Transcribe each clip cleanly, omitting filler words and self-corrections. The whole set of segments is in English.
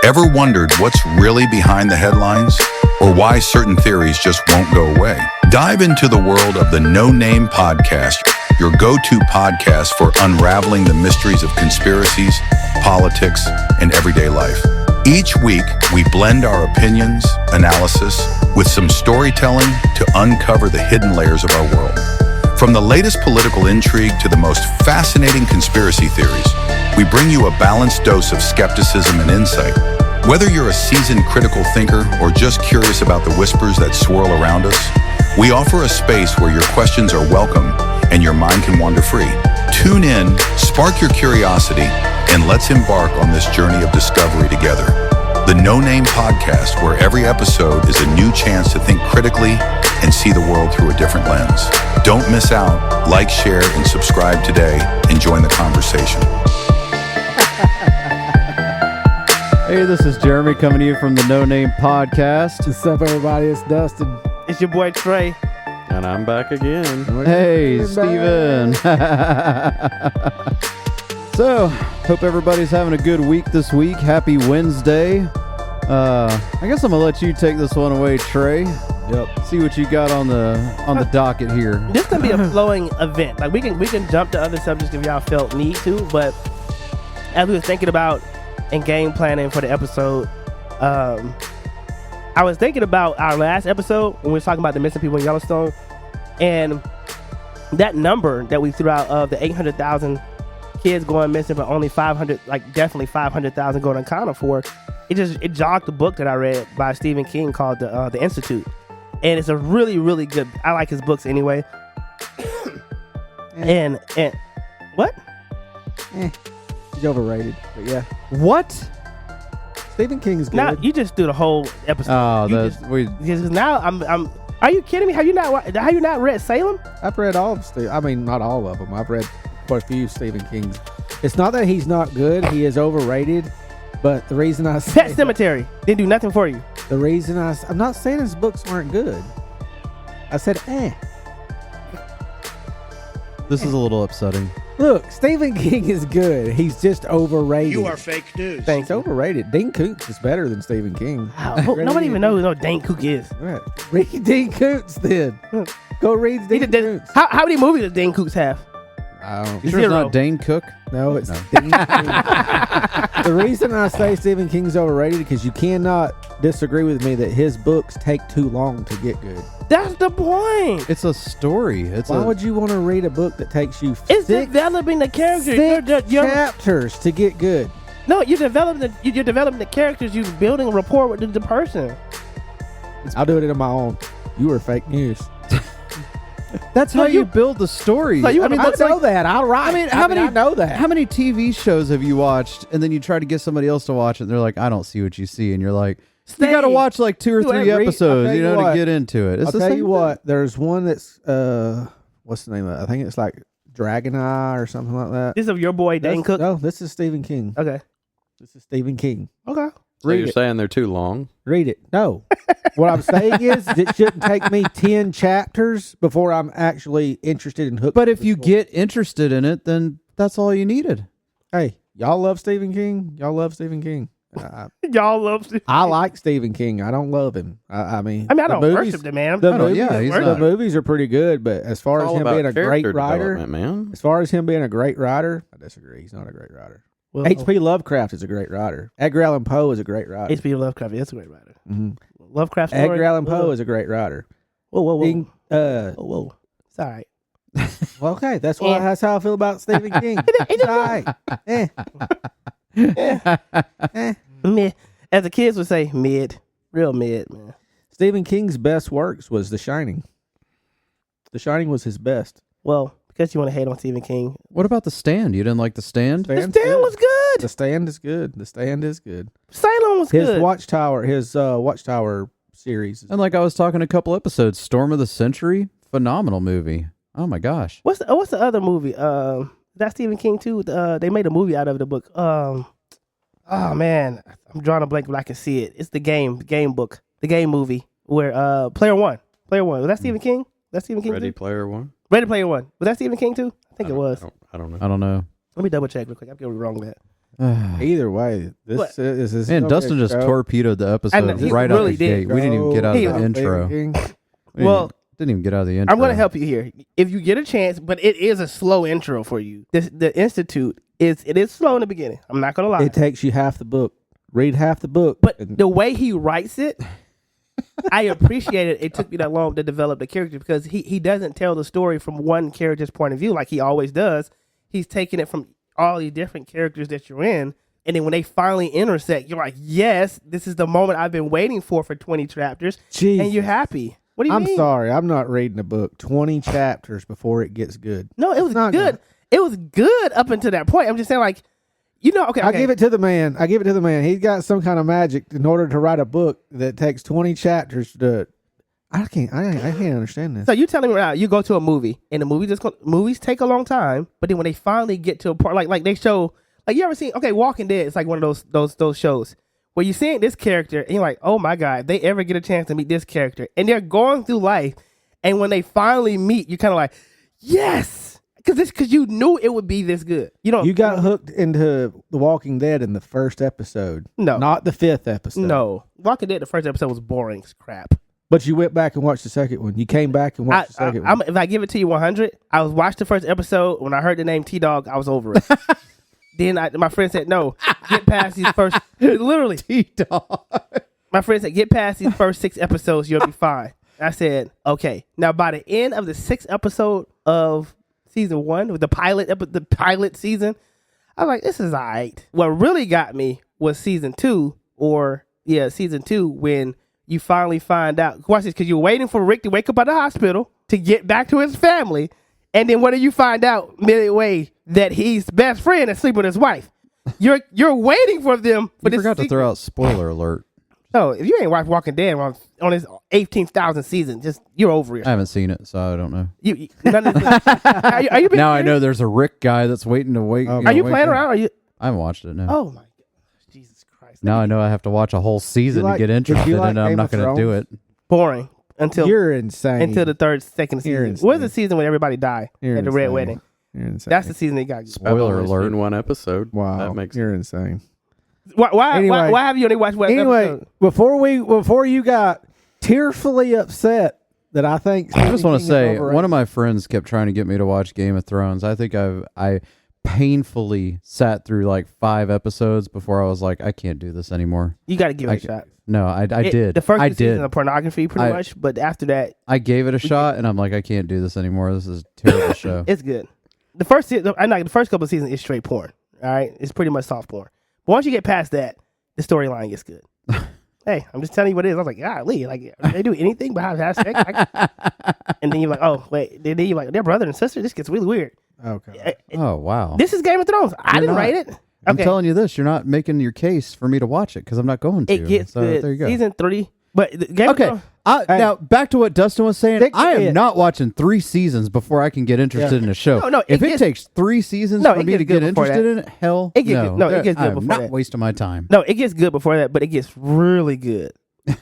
Ever wondered what's really behind the headlines? Or why certain theories just won't go away? Dive into the world of the No Name Podcast, your go-to podcast for unraveling the mysteries of conspiracies, politics, and everyday life. Each week, we blend our opinions, analysis, with some storytelling to uncover the hidden layers of our world. From the latest political intrigue to the most fascinating conspiracy theories, we bring you a balanced dose of skepticism and insight. Whether you're a seasoned critical thinker or just curious about the whispers that swirl around us, we offer a space where your questions are welcome and your mind can wander free. Tune in, spark your curiosity, and let's embark on this journey of discovery together. The No Name Podcast, where every episode is a new chance to think critically and see the world through a different lens. Don't miss out. Like, share, and subscribe today and join the conversation. Hey, this is Jeremy coming to you from the No Name Podcast. What's up, everybody? It's Dustin. It's your boy Trey. And I'm back again. Hey, Steven. So, hope everybody's having a good week this week. Happy Wednesday. I guess I'm going to let you take this one away, Trey. Yep. See what you got on the docket here. This can be a flowing event. Like we can jump to other subjects if y'all felt need to, but as we were thinking about and game planning for the episode, I was thinking about our last episode when we were talking about the missing people in Yellowstone, and that number that we threw out of the 800,000 kids going missing, but only 500, like definitely 500,000 going unaccounted for. It jogged the book that I read by Stephen King called the Institute, and it's a really, really good. I like his books anyway. and what? He's overrated, but yeah. What? Stephen King's good. Now you just do the whole episode. Oh, Because now I'm. Are you kidding me? Have you not read Salem? I've read all of Stephen. I mean, not all of them. I've read quite a few Stephen King's. It's not that he's not good. He is overrated. But the reason I say Pet Cemetery didn't do nothing for you. The reason I'm not saying his books weren't good. I said, This is a little upsetting. Look, Stephen King is good. He's just overrated. You are fake news. He's overrated. Dean Koontz is better than Stephen King. Wow. Nobody even knows who Dane Cook is. Right. Read Dean Koontz then. Go read Dean Koontz. How many movies does Dane Cooks have? I don't You sure it's not Dane Cook? No, it's Dean Koontz. The reason I say Stephen King's overrated because you cannot disagree with me that his books take too long to get good. That's the point. It's a story. Why would you want to read a book that takes you It's developing the characters. You're chapters to get good? No, you're developing the characters. You're building a rapport with the person. I'll do it on my own. You are fake news. That's how you build the story. So I know that. I'll write. I know that. How many TV shows have you watched and then you try to get somebody else to watch it and they're like, I don't see what you see. And you're like, you got to watch like 2 or 3 episodes, to get into it. I'll tell you what. There's one that's, what's the name of it? I think it's like Dragon Eye or something like that. This is your boy, Dane Cook? No, this is Stephen King. Okay. This is Stephen King. Okay. So you're saying they're too long? Read it. No. What I'm saying is it shouldn't take me 10 chapters before I'm actually interested in hooked. But if you get interested in it, then that's all you needed. Hey, y'all love Stephen King? Y'all love Stephen King? Y'all love Stephen King. I like Stephen King. I don't love him. I mean, I don't worship the man. The movies are pretty good, but as far as him being a great writer, man. As far as him being a great writer, I disagree. He's not a great writer. Well, H.P. Lovecraft is a great writer. Edgar Allan Poe is a great writer. H.P. Lovecraft, that's a great writer. Mm-hmm. Lovecraft story. Edgar Allan Poe is a great writer. Whoa. Whoa. It's all right. Well, okay, that's how I feel about Stephen King. It's all right. Meh. As the kids would say, mid. Real mid, man. Stephen King's best works was The Shining. The Shining was his best. Well, because you want to hate on Stephen King. What about The Stand? You didn't like The Stand? The Stand was good. The Stand is good. The Stand is good. Salem was good. His Watchtower series. And like I was talking a couple episodes, Storm of the Century, phenomenal movie. Oh my gosh. What's the other movie? That's Stephen King too. They made a movie out of the book. Oh man, I'm drawing a blank, but I can see it. It's the game book, the game movie where Player One. Was that Stephen King? That's Stephen King. Ready Player One. Ready Player One. Was that Stephen King too? I think it was. I don't know. I don't know. Let me double check real quick. I could be wrong with that. Either way, this is Man, Dustin just torpedoed the episode right out the gate. We didn't even get out of the intro. Didn't even get out of the intro. I'm going to help you here. If you get a chance, but it is a slow intro for you. The Institute is slow in the beginning. I'm not going to lie. It takes you half the book. Read half the book. But the way he writes it, I appreciate it. It took me that long to develop the character because he doesn't tell the story from one character's point of view like he always does. He's taking it from all the different characters that you're in. And then when they finally intersect, you're like, yes, this is the moment I've been waiting for 20 chapters. Jesus. And you're happy. What do you mean? I'm sorry. I'm not reading a book 20 chapters before it gets good. No, it was good. It was good up until that point. I'm just saying, like, okay. I give it to the man. He's got some kind of magic in order to write a book that takes 20 chapters to... I can't understand this. So you telling me right now, you go to a movie, and the movies take a long time, but then when they finally get to a part, like they show, like you ever seen, Walking Dead, it's like one of those shows where you're seeing this character, and you're like, oh my God, if they ever get a chance to meet this character, and they're going through life, and when they finally meet, you're kind of like, yes, because you knew it would be this good. You got hooked into The Walking Dead in the first episode. No. Not the 5th episode. No. Walking Dead, the first episode was boring as crap. But you went back and watched the second one. You came back and watched the second one. If I give it to you 100, I watched the first episode. When I heard the name T-Dog, I was over it. Then my friend said, no, get past these first, literally. T-Dog. My friend said, get past these first 6 episodes, you'll be fine. I said, okay. Now, by the end of the 6th episode of season 1, with the pilot season, I was like, this is all right. What really got me was season 2, when you finally find out. Watch this, because you're waiting for Rick to wake up at the hospital to get back to his family. And then what do you find out midway? That he's best friend and sleep with his wife. You're waiting for them. You forgot to throw out spoiler alert. No, if you ain't watched Walking Dead on his 18,000th season, you're over it. I haven't seen it, so I don't know. Are you now I know there's a Rick guy that's waiting to wait. Are you playing around? I haven't watched it. No. Oh my gosh, Jesus Christ! Now I know I have to watch a whole season to get interested in it. I'm not going to do it. Boring until you're insane. Until the second season. What's the season when everybody died at the Red Wedding? That's the season they got. Spoiler alert! In one episode. Wow, you're insane. Why have you only watched one episode? Before you got tearfully upset that I think I just want to say one of my friends kept trying to get me to watch Game of Thrones. I think I painfully sat through like 5 episodes before I was like, I can't do this anymore. You got to give it a shot. No, I did. The first season of pornography, pretty much, but after that, I gave it a shot, and I'm like, I can't do this anymore. This is a terrible show. It's good. The first couple of seasons is straight porn. All right, it's pretty much soft porn. But once you get past that, the storyline gets good. Hey, I'm just telling you what it is. I was like, golly, like they do anything but have sex, and then you're like, oh wait, then you're like, they're brother and sister. This gets really weird. Okay. Oh wow. This is Game of Thrones. I didn't write it. I'm telling you this. You're not making your case for me to watch it because I'm not going to. It gets good. There you go. Season 3. But Game of Thrones. Now back to what Dustin was saying. I am not watching 3 seasons before I can get interested in a show. No, if it takes 3 seasons for me to get interested in it, hell it gets good. No, it gets good before that. I'm not wasting my time. No, it gets good before that, but it gets really good.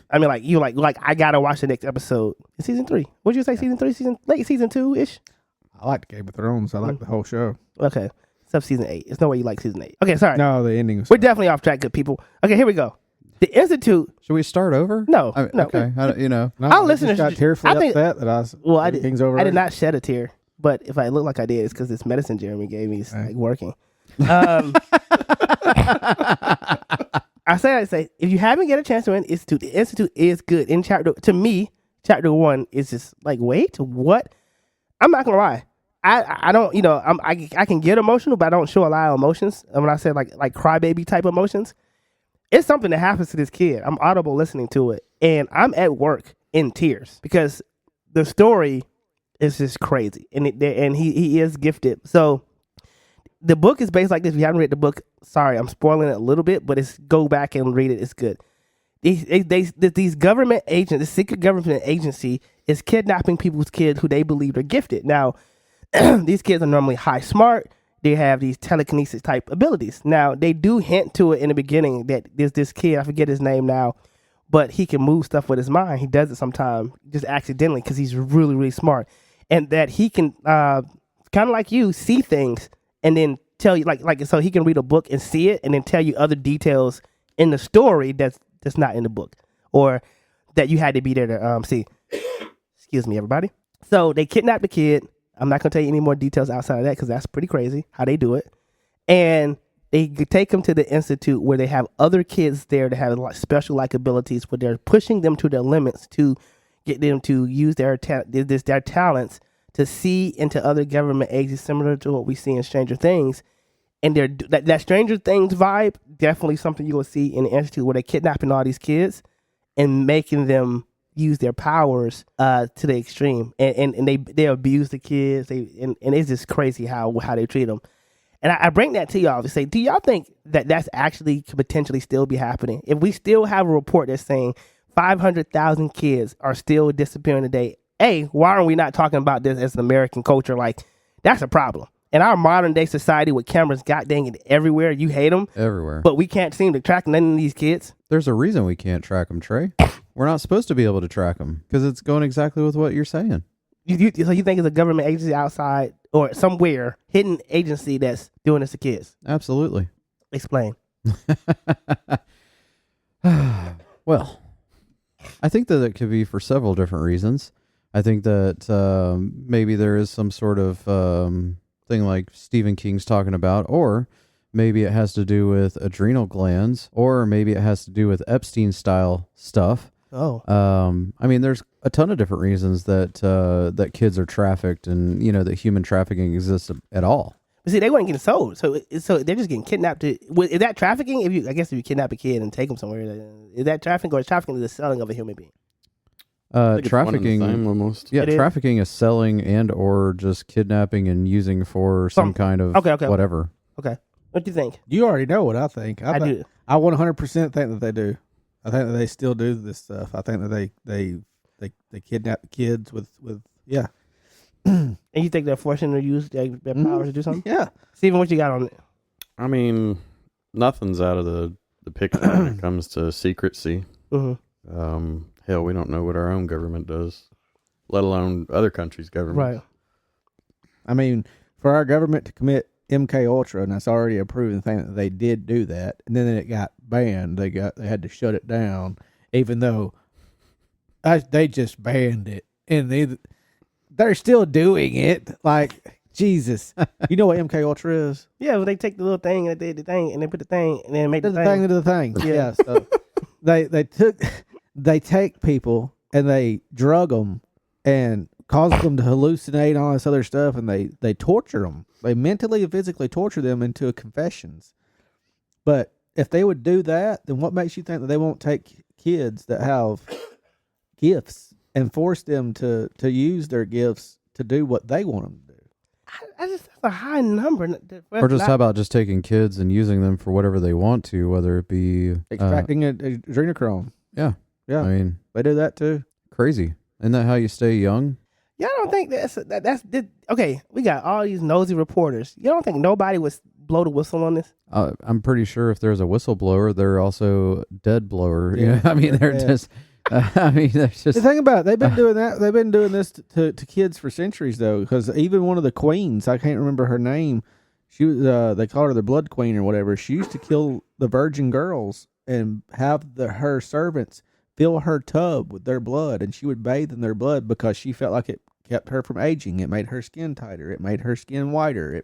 I mean, like you like I gotta watch the next episode. It's season 3. What'd you say? Season 3, season 2 ish. I like Game of Thrones. I like the whole show. Okay, except season 8. There's no way you like season 8. Okay, sorry. No, the ending. We're definitely off track, good people. Okay, here we go. The Institute. Should we start over? No. Okay. I'll listen to got tearfully upset that I did not shed a tear, but if I look like I did, it's because this medicine Jeremy gave me is like working. I say, if you haven't get a chance to read Institute, the Institute is good. In chapter 1 is just like, wait, what? I'm not gonna lie. I don't, I can get emotional, but I don't show a lot of emotions. And when I say like crybaby type emotions, it's something that happens to this kid. I'm audible listening to it, and I'm at work in tears because the story is just crazy, and he is gifted. So the book is based like this. If you haven't read the book, sorry, I'm spoiling it a little bit, but go back and read it. It's good. These government agents, the secret government agency is kidnapping people's kids who they believe are gifted. Now, these kids are normally high smart. They have these telekinesis type abilities. Now, they do hint to it in the beginning that there's this kid, I forget his name now, but he can move stuff with his mind. He does it sometimes just accidentally because he's really, really smart. And that he can, kind of like you, see things and then tell you like so he can read a book and see it and then tell you other details in the story that's not in the book or that you had to be there to see. Excuse me, everybody. So they kidnapped the kid. I'm not gonna tell you any more details outside of that because that's pretty crazy how they do it. And they take them to the institute where they have other kids there that have like special like abilities where they're pushing them to their limits to get them to use their talents to see into other government agencies, similar to what we see in Stranger Things. And that Stranger Things vibe, definitely something you will see in the institute where they're kidnapping all these kids and making them use their powers to the extreme. And they abuse the kids. And it's just crazy how they treat them. And I bring that to y'all to say, do y'all think that that's actually could potentially still be happening? If we still have a report that's saying 500,000 kids are still disappearing today, why are we not talking about this as an American culture? Like, that's a problem. In our modern day society with cameras god dang it everywhere, you hate them. Everywhere. But we can't seem to track none of these kids. There's a reason we can't track them, Trey. We're not supposed to be able to track them because it's going exactly with what you're saying. So you think it's a government agency outside or somewhere, hidden agency that's doing this to kids? Absolutely. Explain. Well, I think that it could be for several different reasons. I think that maybe there is some sort of thing like Stephen King's talking about, or maybe it has to do with adrenal glands, or maybe it has to do with Epstein-style stuff. Oh. I mean, there's a ton of different reasons that kids are trafficked and, that human trafficking exists at all. But see, they weren't getting sold. So they're just getting kidnapped. Is that trafficking? If you kidnap a kid and take them somewhere, is that trafficking, or is trafficking the selling of a human being? Trafficking, almost. Yeah, trafficking is selling and or just kidnapping and using for some kind of whatever. Okay. What do you think? You already know what I think. I do. I 100% think that they do. I think that they still do this stuff. I think that they kidnap kids with yeah. And you think they're forcing them to use their powers to do something? Yeah. Steven, what you got on it? I mean, nothing's out of the picture when it comes to secrecy. Mm-hmm. Hell, we don't know what our own government does, let alone other countries' government. Right. I mean, for our government to commit MK Ultra, and that's already a proven thing that they did do that, and then it got banned. They had to shut it down, even though they just banned it, and they're still doing it. Like, Jesus, you know what MK Ultra is? Yeah, well, they take the little thing and they did the thing, and they put the thing, and then make the thing into the thing. Yeah. So they take people and they drug them and cause them to hallucinate and all this other stuff, and they torture them. They mentally and physically torture them into confessions. But if they would do that, then what makes you think that they won't take kids that have gifts and force them to use their gifts to do what they want them to do? That's a high number. Or just how about just taking kids and using them for whatever they want to, whether it be extracting adrenochrome. Yeah. Yeah. I mean, they do that too. Crazy. Isn't that how you stay young? Y'all don't think that's okay? We got all these nosy reporters. You don't think nobody would blow the whistle on this? I'm pretty sure if there's a whistleblower, they're also dead blower. Yeah. I mean, they're just. I mean, there's just the thing about it, they've been doing that. They've been doing this to kids for centuries, though. Because even one of the queens, I can't remember her name. She was they called her the Blood Queen or whatever. She used to kill the virgin girls and have her servants fill her tub with their blood, and she would bathe in their blood because she felt like it kept her from aging. It made her skin tighter. It made her skin whiter.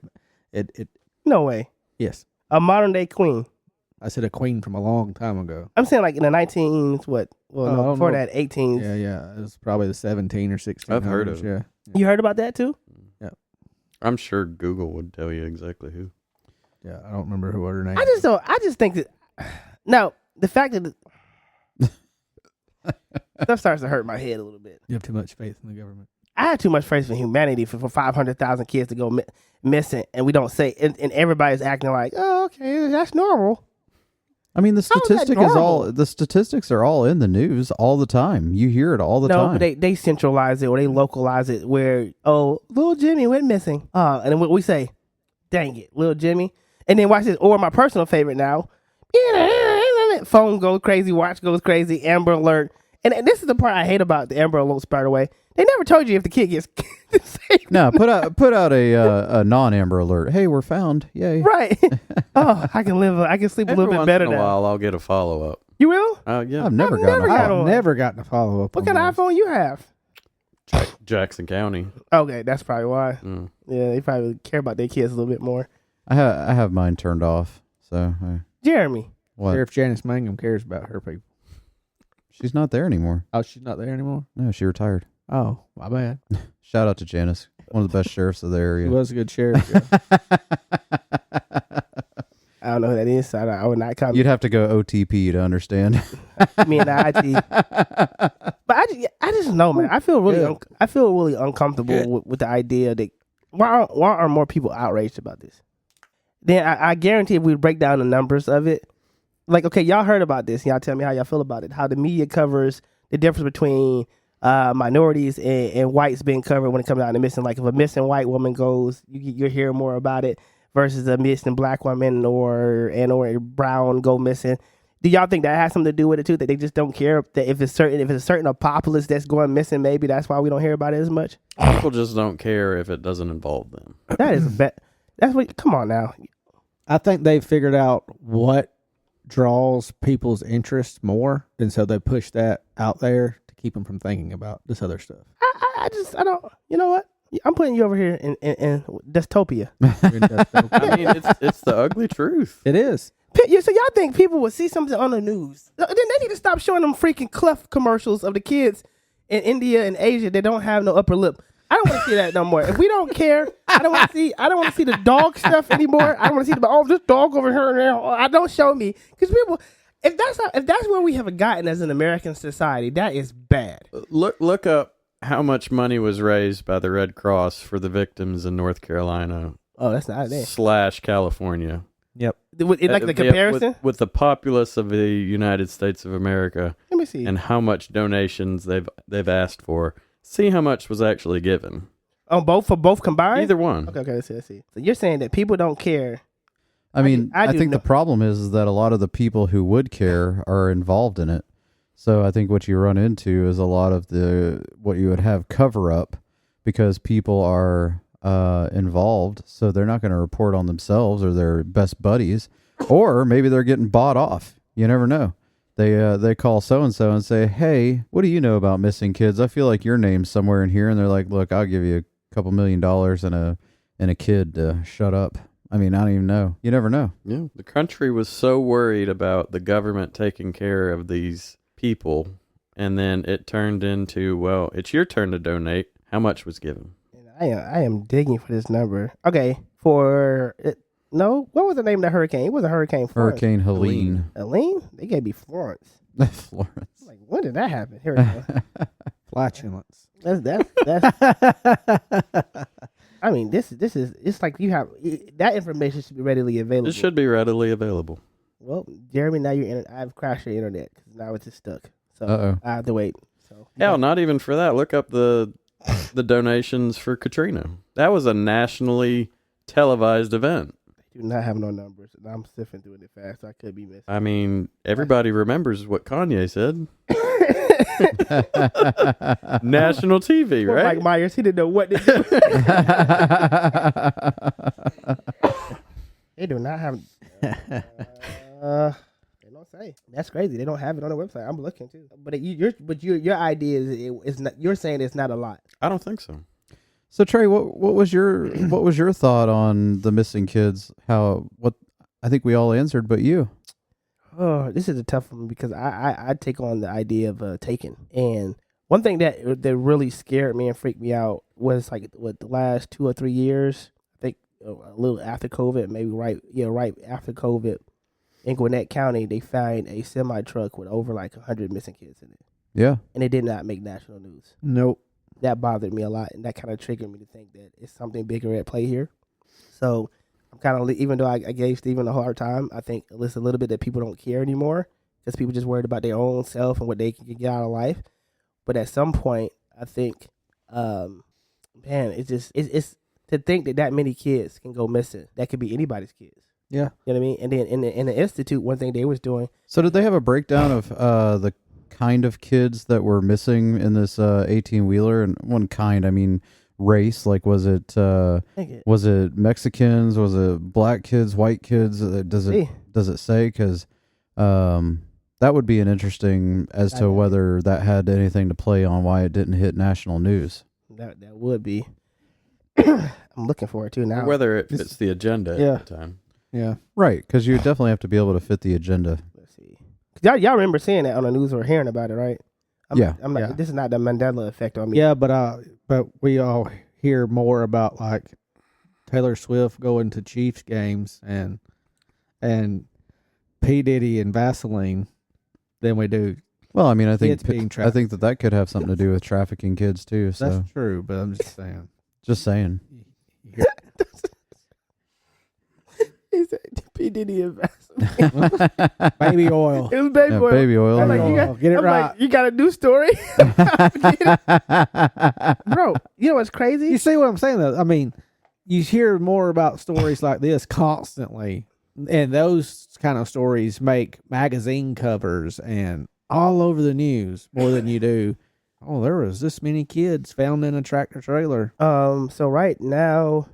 It No way. Yes. A modern day queen. I said a queen from a long time ago. I'm saying like in the 19s, what? Well, no, before that, 18s. Yeah. It was probably the 17 or 16. I've heard of it. Yeah. You heard about that too? Yeah. I'm sure Google would tell you exactly who. Yeah, I don't remember who her name. I just think that. Now the fact that stuff starts to hurt my head a little bit. You have too much faith in the government. I have too much faith in humanity for 500,000 kids to go missing, and we don't say, and everybody's acting like, oh, okay, that's normal. I mean, the statistics are all in the news all the time. You hear it all the time. No, but they centralize it or they localize it where, oh, little Jimmy went missing. And then we say, dang it, little Jimmy. And then watch this, or my personal favorite now, phone goes crazy, watch goes crazy, Amber Alert, And this is the part I hate about the Amber Alerts, by the way. They never told you if the kid gets saved. No, put out a non-Amber Alert. Hey, we're found. Yay. Right. Oh, I can sleep a little bit better Every once in a now. while, I'll get a follow-up. You will? Yeah. I've never gotten never a got call. one. Never gotten a follow up. What kind of iPhone you have? Jackson County. Okay, that's probably why. Mm. Yeah, they probably care about their kids a little bit more. I have mine turned off. So Jeremy. what? Sheriff Janice Mangum cares about her people. She's not there anymore. Oh, she's not there anymore. No, she retired. Oh, my bad. Shout out to Janice, one of the best sheriffs of the She area. was a good sheriff. Yeah. I don't know who that is. So I would not comment. You'd have to go OTP to understand. Me and the IT. But I just know, man. I feel really uncomfortable with the idea that why are more people outraged about this? Then I guarantee if we break down the numbers of it, like, okay, y'all heard about this. Y'all tell me how y'all feel about it. How the media covers the difference between minorities and whites being covered when it comes down to missing. Like if a missing white woman goes, you're hearing more about it versus a missing black woman or a brown go missing. Do y'all think that has something to do with it too? That they just don't care that if it's a certain populace that's going missing, maybe that's why we don't hear about it as much. People just don't care if it doesn't involve them. That is a bet. That's what. Come on now. I think they figured out what draws people's interest more, and so they push that out there to keep them from thinking about this other stuff. I don't. You know what? I'm putting you over here in dystopia. I mean, it's the ugly truth. It is. So y'all think people would see something on the news? Then they need to stop showing them freaking Clef commercials of the kids in India and Asia that don't have no upper lip. I don't want to see that no more. If we don't care, I don't want to see the dog stuff anymore. I don't want to see this dog over here and there. I don't show me because people. If that's where we have gotten as an American society, that is bad. Look up how much money was raised by the Red Cross for the victims in North Carolina. Oh, that's not there. / California. Yep. Like the comparison with the populace of the United States of America. Let me see. And how much donations they've asked for. See how much was actually given. For both combined? Either one. Okay, let's see. So you're saying that people don't care. I mean, I do think know. the problem is that a lot of the people who would care are involved in it. So I think what you run into is a lot of what you would have cover up because people are involved. So they're not going to report on themselves or their best buddies, or maybe they're getting bought off. You never know. They call so-and-so and say, hey, what do you know about missing kids? I feel like your name's somewhere in here. And they're like, look, I'll give you a couple $1 million and a kid to shut up. I mean, I don't even know. You never know. Yeah. The country was so worried about the government taking care of these people. And then it turned into, well, it's your turn to donate. How much was given? I am digging for this number. Okay. No, what was the name of the hurricane? It was a Hurricane Florence. Hurricane Helene. Helene? They gave me Florence. Florence. Like, when did that happen? Here we go. Flatulence. That's I mean, this is it's like you have that information should be readily available. It should be readily available. Well, Jeremy, now I've crashed your internet because now it's just stuck. So Uh-oh. I have to wait. So Hell, not even for that. Look up the donations for Katrina. That was a nationally televised event. do not have no numbers. And I'm sifting through it fast. So I could be missing. I mean, everybody remembers what Kanye said. National TV, Poor right? Mike Myers, he didn't know what to do. They do not have. They don't say. That's crazy. They don't have it on their website. I'm looking too. But your idea is not. You're saying it's not a lot. I don't think so. So Trey, what was your thought on the missing kids? I think we all answered, but you. Oh, this is a tough one because I take on the idea of taking. And one thing that really scared me and freaked me out was like the last 2 or 3 years. I think a little after COVID, maybe right after COVID, in Gwinnett County, they found a semi truck with over like 100 missing kids in it. Yeah, and it did not make national news. Nope. That bothered me a lot, and that kind of triggered me to think that it's something bigger at play here. So I'm kind of, even though I gave Steven a hard time, I think it's a little bit that people don't care anymore because people just worried about their own self and what they can get out of life. But at some point, I think, it's to think that many kids can go missing. That could be anybody's kids. Yeah. You know what I mean? And then in the Institute, one thing they was doing. So did they have a breakdown of the kind of kids that were missing in this 18-wheeler? And one kind, I mean race. Like, was it Mexicans? Was it black kids, white kids? Does it say? Because that would be an interesting as to whether that had anything to play on why it didn't hit national news. That would be. I'm looking forward to it now. Whether it fits the agenda at the time. Yeah. Right, because you definitely have to be able to fit the agenda. Let's see. Y'all remember seeing that on the news or hearing about it, right? I'm like, this is not the Mandela effect on me. Yeah, but we all hear more about like Taylor Swift going to Chiefs games and P. Diddy and Vaseline than we do. Well, I mean, I think that could have something to do with trafficking kids too. So that's true, but I'm just saying. Just saying. He said P. Diddy and Vaseline. Baby oil. It was baby oil. Baby oil. I'm like, get it right. Like, you got a new story, bro. You know what's crazy? You see what I'm saying though? I mean, you hear more about stories like this constantly, and those kind of stories make magazine covers and all over the news more than you do. Oh, there was this many kids found in a tractor trailer. So right now,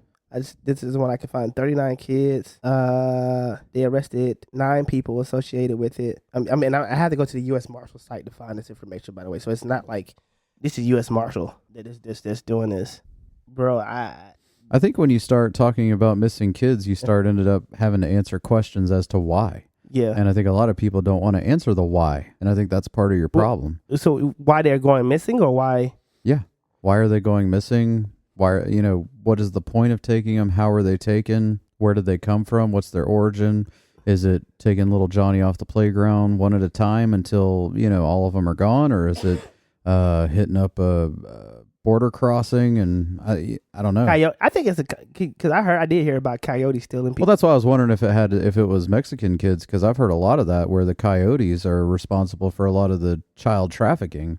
this is when I can find 39 kids. They arrested 9 people associated with it. I mean, I had to go to the U.S. Marshal site to find this information, by the way. So it's not like this is U.S. Marshal that is doing this, bro. I think when you start talking about missing kids, you ended up having to answer questions as to why. Yeah. And I think a lot of people don't want to answer the why. And I think that's part of your problem. So why they're going missing or why? Yeah. Why are they going missing? Why, what is the point of taking them? How are they taken? Where did they come from? What's their origin? Is it taking little Johnny off the playground one at a time until, all of them are gone? Or is it hitting up a border crossing? And I don't know. I think it's because I did hear about coyotes stealing people. Well, that's why I was wondering if it was Mexican kids, because I've heard a lot of that where the coyotes are responsible for a lot of the child trafficking.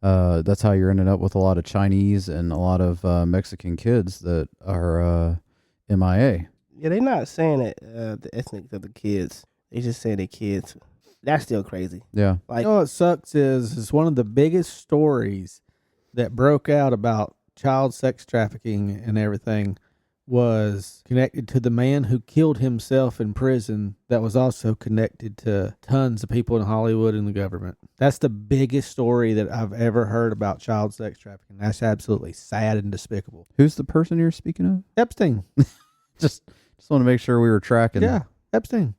That's how you're ending up with a lot of Chinese and a lot of Mexican kids that are MIA. Yeah, they're not saying it the ethnic of the kids. They just saying they're kids. That's still crazy. Yeah. Like, what sucks is one of the biggest stories that broke out about child sex trafficking and everything was connected to the man who killed himself in prison that was also connected to tons of people in Hollywood and the government. That's the biggest story that I've ever heard about child sex trafficking. That's absolutely sad and despicable. Who's the person you're speaking of? Epstein. Just want to make sure we were tracking. Yeah, Epstein.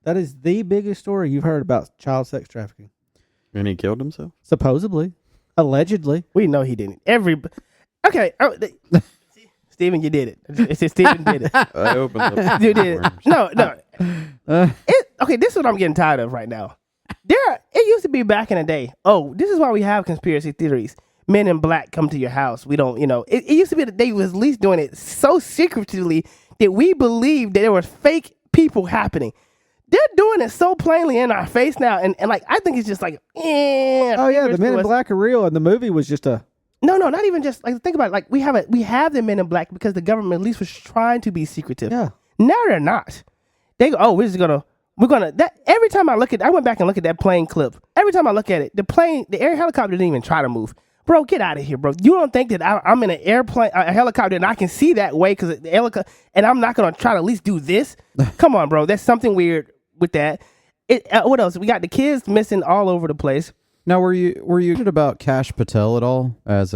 That is the biggest story you've heard about child sex trafficking. And he killed himself? Supposedly. Allegedly. We know he didn't. Okay. Steven, you did it. It said Steven did it. I opened up. You did it. No. Okay, this is what I'm getting tired of right now. It used to be back in the day. Oh, this is why we have conspiracy theories. Men in black come to your house. We don't, it used to be that they was at least doing it so secretively that we believed that there were fake people happening. They're doing it so plainly in our face now, and like I think it's just like, oh yeah, the Men in Black are real, and the movie was just a no, not even just like think about it. Like we have the Men in Black because the government at least was trying to be secretive. Yeah, now they're not. They go, oh, we're gonna that every time I went back and look at that plane clip. Every time I look at it, the air helicopter didn't even try to move. Bro, get out of here, bro. You don't think that I'm in an airplane, a helicopter, and I can see that way because the helicopter, and I'm not gonna try to at least do this? Come on, bro. There's something weird with that. What else? We got the kids missing all over the place. Now, were you about Kash Patel at all as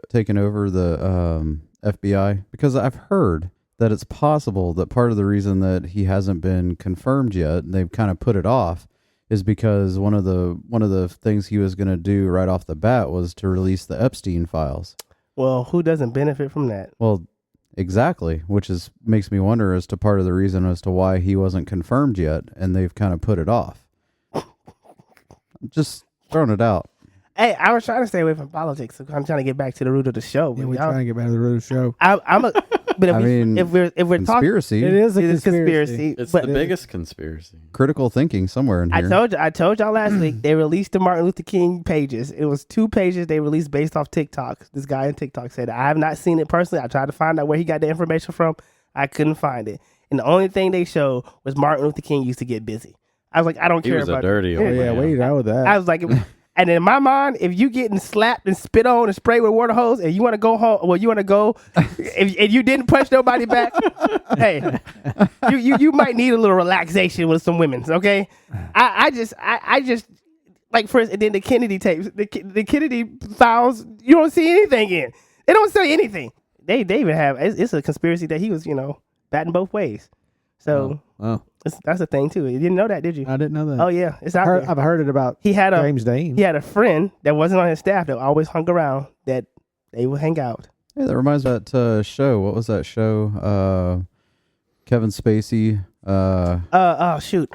taking over the FBI? Because I've heard that it's possible that part of the reason that he hasn't been confirmed yet, and they've kind of put it off, is because one of the things he was going to do right off the bat was to release the Epstein files. Well, who doesn't benefit from that? Well, exactly, which makes me wonder as to part of the reason as to why he wasn't confirmed yet, and they've kind of put it off. Just throwing it out. Hey, I was trying to stay away from politics, so I'm trying to get back to the root of the show. Yeah, we're trying to get back to the root of the show. But if we're talking, conspiracy. It is a conspiracy. It's the biggest conspiracy. Critical thinking somewhere in here. I told y'all last week they released the Martin Luther King pages. It was 2 pages they released based off TikTok. This guy in TikTok said, I have not seen it personally. I tried to find out where he got the information from. I couldn't find it. And the only thing they showed was Martin Luther King used to get busy. I was like, I don't He care was about a dirty it. old Yeah, man. we know with that. I was like, and in my mind, if you getting slapped and spit on and sprayed with water hose, and you want to go home, well, you want to go, if you didn't punch nobody back, hey, you might need a little relaxation with some women's. Okay, I just like first, and then the Kennedy tapes, the Kennedy files, you don't see anything in. They don't say anything. They even have it's a conspiracy that he was batting both ways. So that's a thing too. You didn't know that, did you? I didn't know that. Oh yeah, it's out there. I've heard it about He had a James Dean. he had a friend that wasn't on his staff that always hung around that they would hang out. Hey, that reminds me of that show. What was that show? Kevin Spacey. Oh shoot.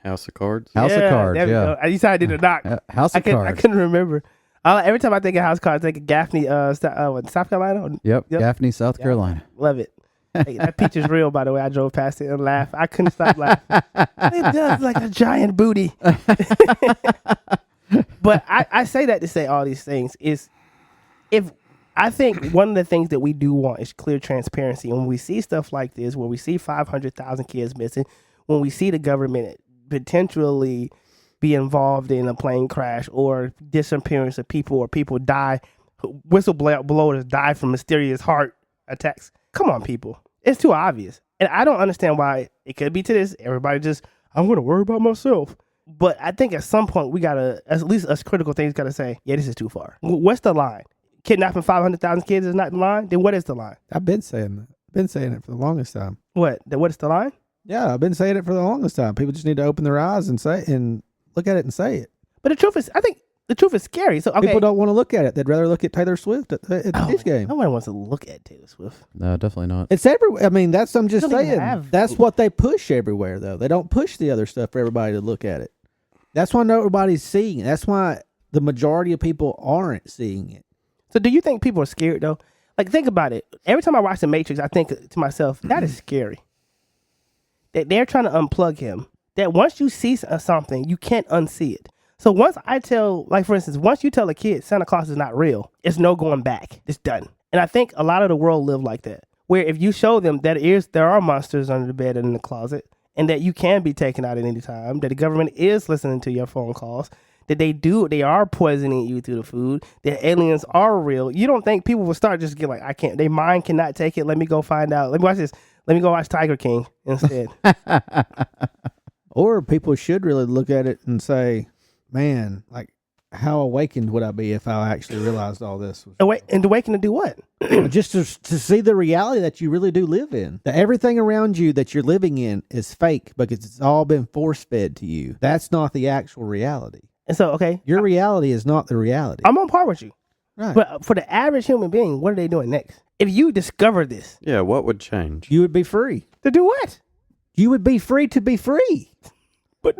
House of Cards. House of Cards. There we Yeah. go. I decided to knock. House of I Cards. couldn't remember. Every time I think of House of Cards, I think of Gaffney, South Carolina. Yep. Yep. Gaffney, South Carolina. Love it. Hey, that peach is real, by the way. I drove past it and laughed. I couldn't stop laughing. It does like a giant booty. But I say that to say all these things is if I think one of the things that we do want is clear transparency. And when we see stuff like this, where we see 500,000 kids missing, when we see the government potentially be involved in a plane crash or disappearance of people or people die, whistleblowers die from mysterious heart attacks. Come on, people. It's too obvious. And I don't understand why it could be to this. Everybody just, I'm going to worry about myself. But I think at some point we got to, at least us critical things got to say, yeah, this is too far. What's the line? Kidnapping 500,000 kids is not the line? Then what is the line? I've been saying that. Been saying it for the longest time. What is the line? Yeah, I've been saying it for the longest time. People just need to open their eyes and say and look at it and say it. But the truth is, I think the truth is scary. So okay. People don't want to look at it. They'd rather look at Taylor Swift at this game. Nobody wants to look at Taylor Swift. No, definitely not. It's everywhere. I mean, that's I'm just They don't even saying. have- That's what they push everywhere, though. They don't push the other stuff for everybody to look at it. That's why nobody's seeing it. That's why the majority of people aren't seeing it. So do you think people are scared though? Like think about it. Every time I watch The Matrix, I think to myself, that is scary. That they're trying to unplug him. That once you see something, you can't unsee it. So once I tell, like for instance, once you tell a kid Santa Claus is not real, it's no going back. It's done. And I think a lot of the world live like that. Where if you show them that there are monsters under the bed and in the closet, and that you can be taken out at any time, that the government is listening to your phone calls, that they are poisoning you through the food, that aliens are real, you don't think people will start just get like, I can't, their mind cannot take it, let me go find out, let me watch this, let me go watch Tiger King instead. Or people should really look at it and say, man, like, how awakened would I be if I actually realized all this? And awaken to do what? Just to see the reality that you really do live in. That everything around you that you're living in is fake because it's all been force-fed to you. That's not the actual reality. And so, okay. Your reality is not the reality. I'm on par with you. Right. But for the average human being, what are they doing next? If you discover this. Yeah, what would change? You would be free. To do what? You would be free to be free. But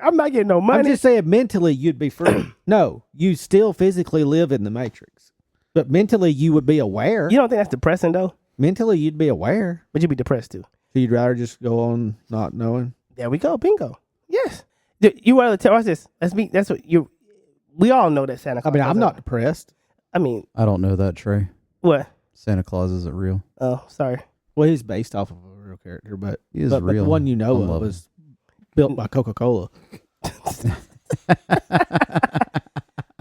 I'm not getting no money. I'm just saying mentally you'd be free. No, you still physically live in the Matrix. But mentally you would be aware. You don't think that's depressing though? Mentally you'd be aware. But you'd be depressed too. So you'd rather just go on not knowing. There we go. Bingo. Yes. You rather tell us this. That's what you. We all know that Santa Claus. I mean, I'm doesn't- not depressed. I mean, I don't know that, Trey. what? Santa Claus isn't real. Oh, sorry. Well, he's based off of a real character, but He is but real. the one you know of Unlovable. was built by Coca-Cola.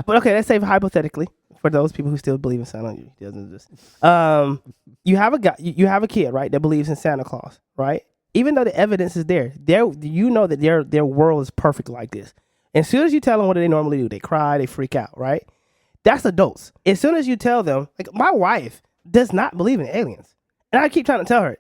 But okay, let's say hypothetically, for those people who still believe in Santa, he doesn't just. You have a guy, you have a kid, right, that believes in Santa Claus, right? Even though the evidence is there, you know that their world is perfect like this. And as soon as you tell them what do they normally do, they cry, they freak out, right? That's adults. As soon as you tell them, like my wife does not believe in aliens, and I keep trying to tell her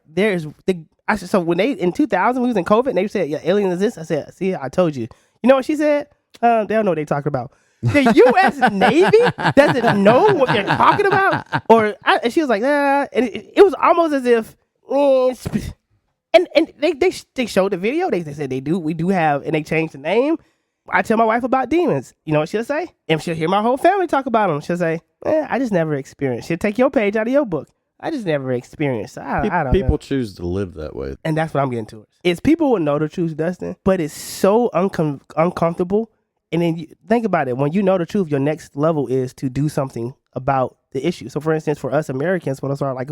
so when they in 2000 we was in COVID and they said yeah aliens exist, I said see I told you. You know what she said? They don't know what they talking about. The U.S. Navy doesn't know what they're talking about, and she was like and it was almost as if and they showed the video. They said we do have, and they changed the name. I tell my wife about demons. You know what she'll say? And she'll hear my whole family talk about them. She'll say, I just never experienced. She'll take your page out of your book. I just never experienced. I don't People know. choose to live that way. And that's what I'm getting towards. It's people will know the truth, Dustin, but it's so uncomfortable. And then you think about it. When you know the truth, your next level is to do something about the issue. So for instance, for us Americans, when I start like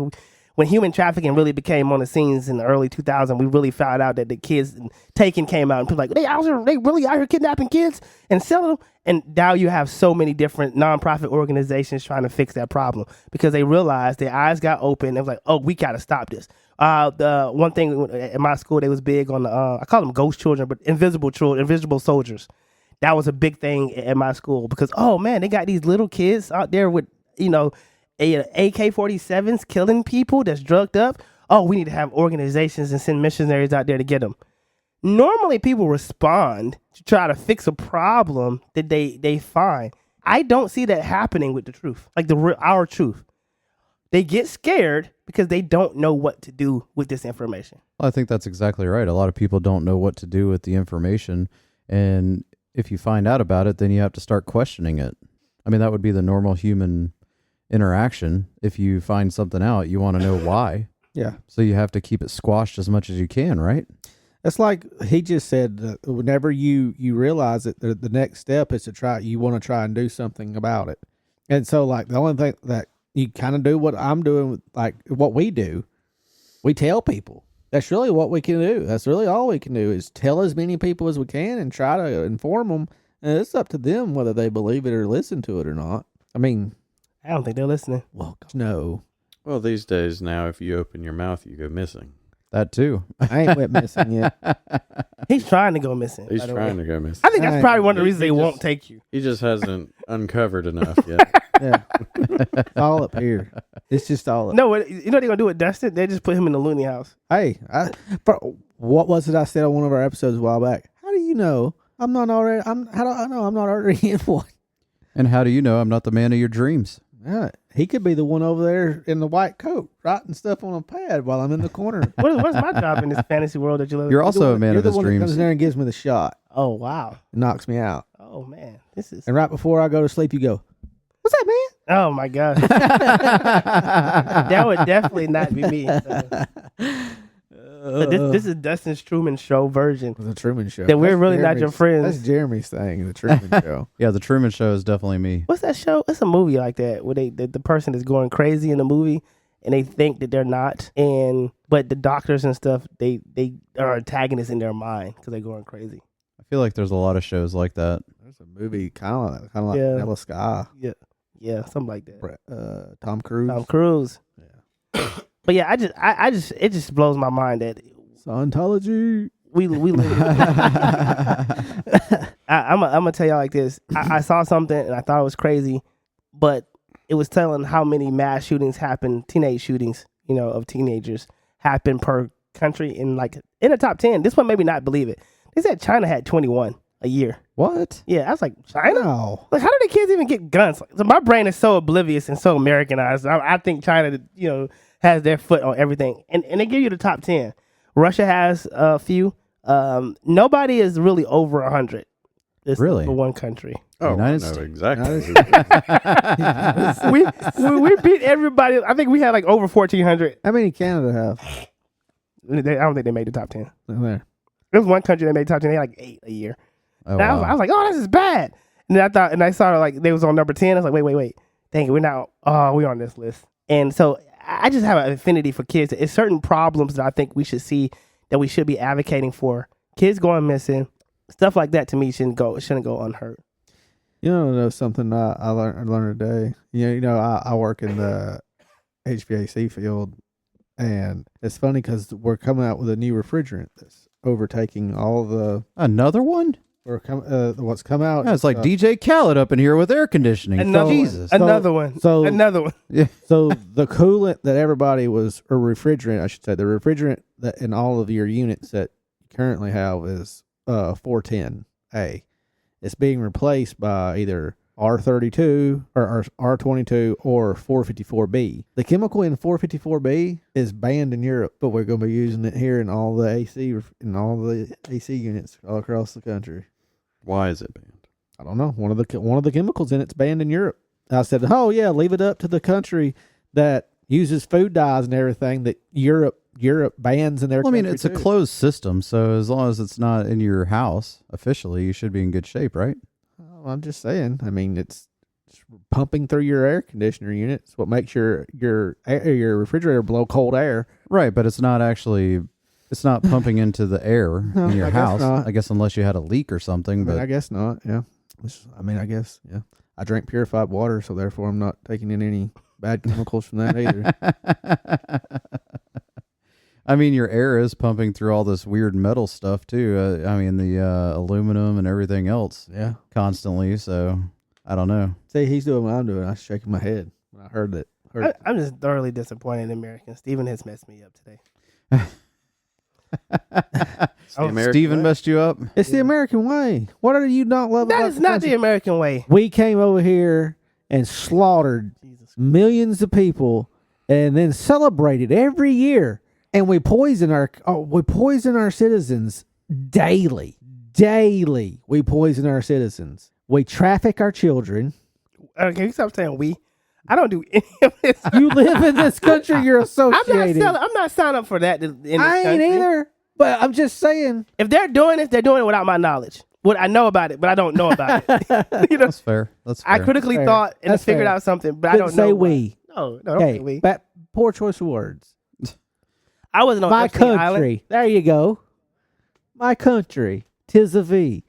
when human trafficking really became on the scenes in the early 2000s, we really found out that the kids taken came out and people like, they really out here kidnapping kids and selling them. And now you have so many different nonprofit organizations trying to fix that problem because they realized their eyes got open. They was like, oh, we got to stop this. The one thing in my school, they was big on the, I call them ghost children, but invisible children, invisible soldiers. That was a big thing at my school because, oh man, they got these little kids out there with, AK-47s killing people that's drugged up. Oh, we need to have organizations and send missionaries out there to get them. Normally, people respond to try to fix a problem that they find. I don't see that happening with the truth, like our truth. They get scared because they don't know what to do with this information. Well, I think that's exactly right. A lot of people don't know what to do with the information, and if you find out about it, then you have to start questioning it. I mean, that would be the normal human interaction. If you find something out, you want to know why. Yeah. So you have to keep it squashed as much as you can, right? It's like he just said, whenever you realize it, the next step is you want to try and do something about it. And so like the only thing that you kind of do what I'm doing, like what we do, we tell people. That's really what we can do. That's really all we can do is tell as many people as we can and try to inform them. And it's up to them whether they believe it or listen to it or not. I mean, I don't think they're listening. Well, no. Well, these days now, if you open your mouth, you go missing. That too. I ain't went missing yet. He's trying to go missing. He's trying to go missing. I think that's probably one of the reasons they won't take you. He just hasn't uncovered enough yet. Yeah. It's all up here. It's just all up. No, you know what they're going to do with Dustin? They just put him in the loony house. Hey, what was it I said on one of our episodes a while back? How do you know how do I know I'm not already in one? And how do you know I'm not the man of your dreams? Yeah, he could be the one over there in the white coat writing stuff on a pad while I'm in the corner. What's my job in this fantasy world that you live in? You're also a man You're of the his one that dreams. comes in there and gives me the shot. Oh, wow. Knocks me out. Oh, man. This is... And right before I go to sleep, you go, "What's that, man?" Oh, my God. That would definitely not be me. But this is Dustin's Truman Show version. The Truman Show. That we're really not your friends. That's Jeremy's thing, the Truman Show. Yeah, the Truman Show is definitely me. What's that show? It's a movie like that where the person is going crazy in the movie and they think that they're not. But the doctors and stuff, they are antagonists in their mind because they're going crazy. I feel like there's a lot of shows like that. There's a movie kind of like Yeah. Vanilla Sky. Yeah, something like that. Tom Cruise. Tom Cruise. Yeah. But yeah, it just blows my mind that Scientology. we live. I'm gonna tell y'all like this. I saw something and I thought it was crazy, but it was telling how many mass shootings happen, teenage shootings, of teenagers happen per country in the top 10. This one maybe not believe it. They said China had 21 a year. What? Yeah, I was like, China? Wow. Like, how do the kids even get guns? So my brain is so oblivious and so Americanized. I think China, has their foot on everything. And they give you the top 10. Russia has a few. Nobody is really over 100. This Really? for one country. Oh, United I know States. exactly. we beat everybody. I think we had over 1,400. How many Canada have? I don't think they made the top 10. There. There was one country that made the top 10. They had 8 a year. Oh, And I wow. was like, oh, this is bad. And then I saw they was on number 10. I was like, wait. Dang it, we're now, we're on this list. And so I just have an affinity for kids. It's certain problems that I think we should see that we should be advocating for. Kids going missing, stuff like that to me shouldn't go unheard. You know something I learned today. I work in the HVAC field, and it's funny because we're coming out with a new refrigerant that's overtaking all the. Another one? What's come out? Yeah, it's like DJ Khaled up in here with air conditioning. Jesus. Another one. Another one. Yeah. So the coolant that everybody was, or refrigerant, I should say, the refrigerant that in all of your units that you currently have is 410A. It's being replaced by either R32 or R22 or 454B. The chemical in 454B is banned in Europe, but we're going to be using it here in all the AC units all across the country. Why is it banned? I don't know. One of the chemicals in it's banned in Europe. I said, oh yeah, leave it up to the country that uses food dyes and everything that Europe bans in their Well, I mean, country it's a too. closed system, so as long as it's not in your house officially, you should be in good shape, right? Oh, I'm just saying. I mean, it's It's pumping through your air conditioner unit. It's what makes your refrigerator blow cold air. Right, but it's not pumping into the air No, in your I guess house. not. I guess unless you had a leak or something. But I guess not. Yeah. I guess. Yeah. I drink purified water, so therefore I'm not taking in any bad chemicals from that either. I mean, your air is pumping through all this weird metal stuff too. I mean, the aluminum and everything else Yeah. constantly. So I don't know. See, he's doing what I'm doing. I was shaking my head when I heard that. I'm just thoroughly disappointed in Americans. Steven has messed me up today. Steven messed you up. It's the American way. What do you not love about That is the not country? the American way. We came over here and slaughtered millions of people and then celebrated every year. And we poison our citizens daily. Daily, we poison our citizens. We traffic our children. Can you stop saying we? I don't do any of this. You live in this country, you're associated. I'm not signing up for that. In this I ain't country. either. But I'm just saying. If they're doing it without my knowledge. What I know about it, but I don't know about it. You know, That's fair. That's fair. I critically Fair. thought and That's figured fair. out something, but I Didn't don't know. say why. we. No, don't Okay, say we. poor choice of words. I wasn't on My Epstein Island. country. There you go. My country. 'Tis a V.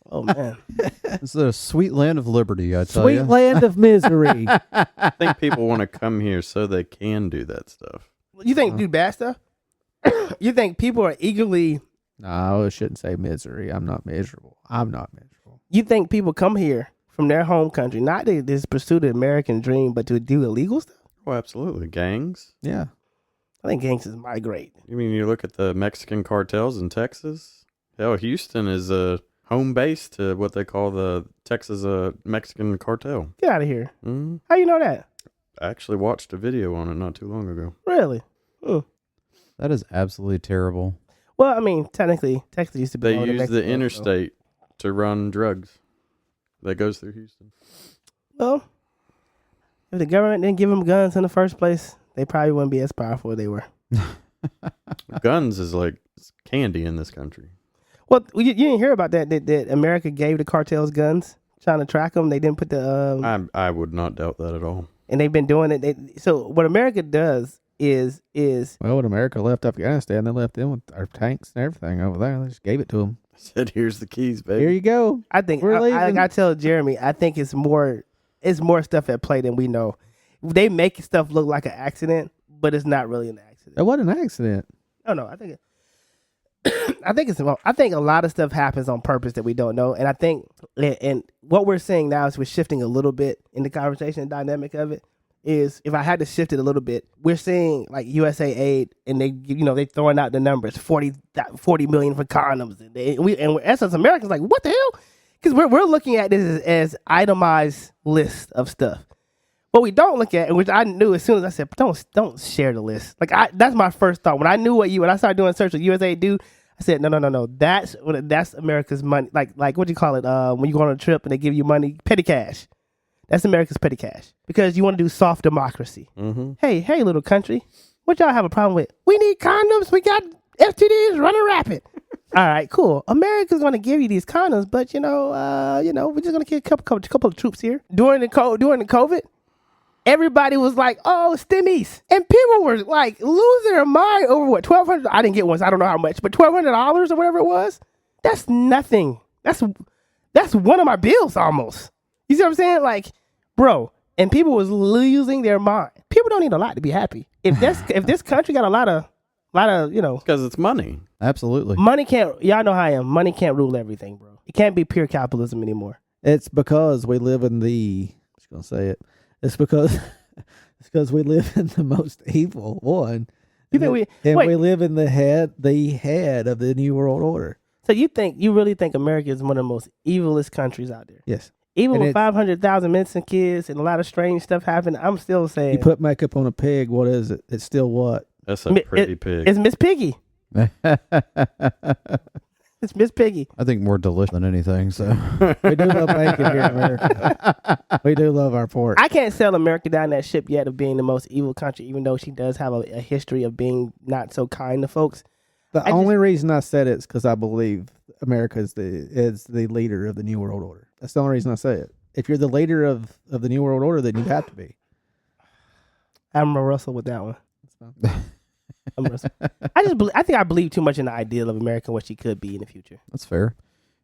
Oh man, It's the sweet land of liberty, I tell Sweet you. land of misery. I think people want to come here so they can do that stuff. you think do bad stuff? You think people are eagerly? No, I shouldn't say misery. I'm not miserable. I'm not miserable. You think people come here from their home country not to just pursue the American dream, but to do illegal stuff? Oh, absolutely. Gangs. Yeah. I think gangsters migrate. You mean you look at the Mexican cartels in Texas? Hell, Houston is a home base to what they call the Texas Mexican cartel. Get out of here. Mm-hmm. How you know that? I actually watched a video on it not too long ago. Really? Hmm. That is absolutely terrible. Well, I mean, technically, Texas used to be. They belong to use Mexico, the so- interstate to run drugs. That goes through Houston. Well, if the government didn't give them guns in the first place, they probably wouldn't be as powerful as they were. Guns is like candy in this country. Well, you didn't hear about that America gave the cartels guns, trying to track them. They didn't put the I would not doubt that at all. and they've been doing it. So what America does is Well, when America left Afghanistan, they left them with our tanks and everything over there. They just gave it to them. I said, "Here's the keys, baby." Here you go. I think We're leaving. I tell Jeremy, I think it's more stuff at play than we know. They make stuff look like an accident, but it's not really an accident. It wasn't an accident. Oh no, I think I think a lot of stuff happens on purpose that we don't know, and I think and what we're saying now is we're shifting a little bit in the conversation and dynamic of it. Is if I had to shift it a little bit, we're seeing like USA Aid, and they throwing out the numbers 40 million for condoms, and as Americans like what the hell? Because we're looking at this as itemized list of stuff. What we don't look at, and which I knew as soon as I said, don't share the list. Like that's my first thought when I knew when I started doing search with USA do. I said no. That's America's money. Like what do you call it? When you go on a trip and they give you money, petty cash. That's America's petty cash because you want to do soft democracy. Mm-hmm. Hey, little country, what y'all have a problem with? We need condoms. We got STDs running rapid. All right, cool. America's going to give you these condoms, but we're just going to get a couple of troops here during the COVID. Everybody was like, "Oh, stimmies," and people were like losing their mind over what $1,200. I didn't get one, so I don't know how much, but $1,200 or whatever it was. That's nothing. That's one of my bills almost. You see what I'm saying? Like, bro, and people was losing their mind. People don't need a lot to be happy. If this country got a lot of Because it's money. Absolutely. money can't. Y'all know how I am. Money can't rule everything, bro. It can't be pure capitalism anymore. It's because we live in the. I'm just gonna say it. It's because we live in the most evil one. You think we live in the head of the New World Order. So you really think America is one of the most evilest countries out there? Yes. Even And with it's- 500,000 missing kids and a lot of strange stuff happening, I'm still saying You put makeup on a pig. What is it? It's still what? That's a pretty pig. it's Miss Piggy. It's Miss Piggy. I think more delicious than anything. So We do love bacon here in America. We do love our pork. I can't sell America down that ship yet of being the most evil country, even though she does have a history of being not so kind to folks. The only reason I said it is because I believe America is the leader of the New World Order. That's the only reason I say it. if you're the leader of the New World Order, then you have to be. Admiral Russell with that one. I think I believe too much in the ideal of America and what she could be in the future. That's fair.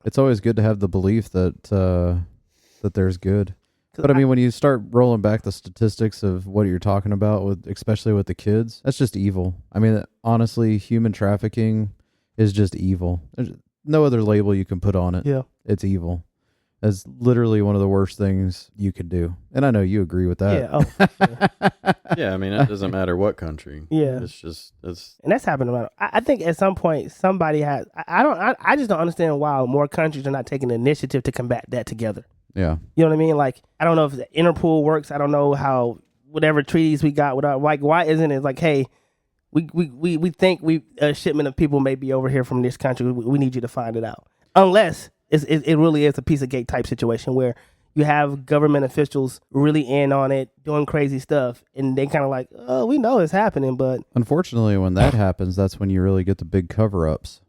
It's always good to have the belief that that there's good. But I mean, when you start rolling back the statistics of what you're talking about, with especially with the kids, that's just evil. I mean, honestly, human trafficking is just evil. There's no other label you can put on it. Yeah. It's evil. It's literally one of the worst things you could do. And I know you agree with that. Yeah. Yeah, I mean, it doesn't matter what country. Yeah. It's And that's happened a lot. I think at some point somebody has. I just don't understand why more countries are not taking the initiative to combat that together. Yeah. You know what I mean? Like, I don't know if the Interpol works. I don't know how whatever treaties we got with like, why isn't it like, hey, we think a shipment of people may be over here from this country. We need you to find it out. Unless it really is a piece of cake type situation where you have government officials really in on it, doing crazy stuff, and they kind of like, oh, we know it's happening, but Unfortunately, when that happens, that's when you really get the big cover-ups,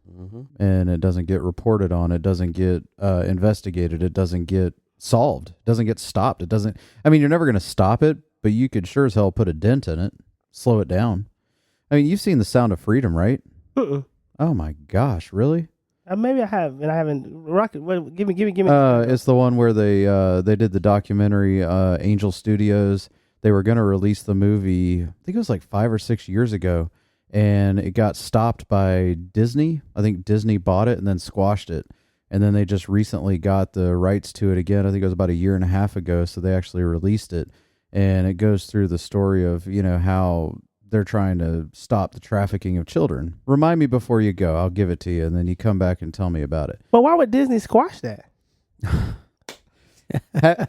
and it doesn't get reported on. It doesn't get investigated. It doesn't get solved. It doesn't get stopped. It doesn't. I mean, you're never going to stop it, but you could sure as hell put a dent in it, slow it down. I mean, you've seen The Sound of Freedom, right? uh-uh. Oh my gosh, really? Maybe I have, and I haven't. Rocket, give me. It's the one where they did the documentary Angel Studios. They were going to release the movie, I think it was like 5 or 6 years ago, and it got stopped by Disney. I think Disney bought it and then squashed it. And then they just recently got the rights to it again. I think it was about 1.5 years ago, so they actually released it. And it goes through the story of, how they're trying to stop the trafficking of children. Remind me before you go. I'll give it to you, and then you come back and tell me about it. But why would Disney squash that?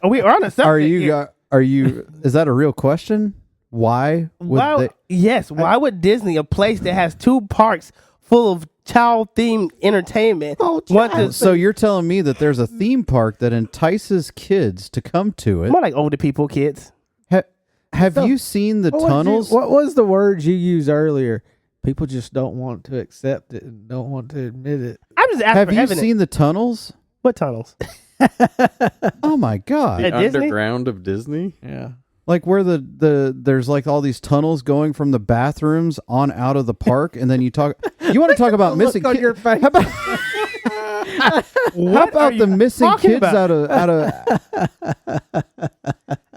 We're on a subject here. Are you? Is that a real question? Why would they? Yes. Why would Disney, a place that has 2 parks full of child-themed entertainment, So you're telling me that there's a theme park that entices kids to come to it? more like older people, kids? Have you seen the tunnels? What was the word you used earlier? People just don't want to accept it and don't want to admit it. I'm just asking Have for you evidence. seen the tunnels? What tunnels? Oh my god! the At Disney? underground of Disney. Yeah. Like where there's like all these tunnels going from the bathrooms on out of the park, and then you want to talk about missing Look on kids? your face. How about, What are the you missing talking kids about? out of?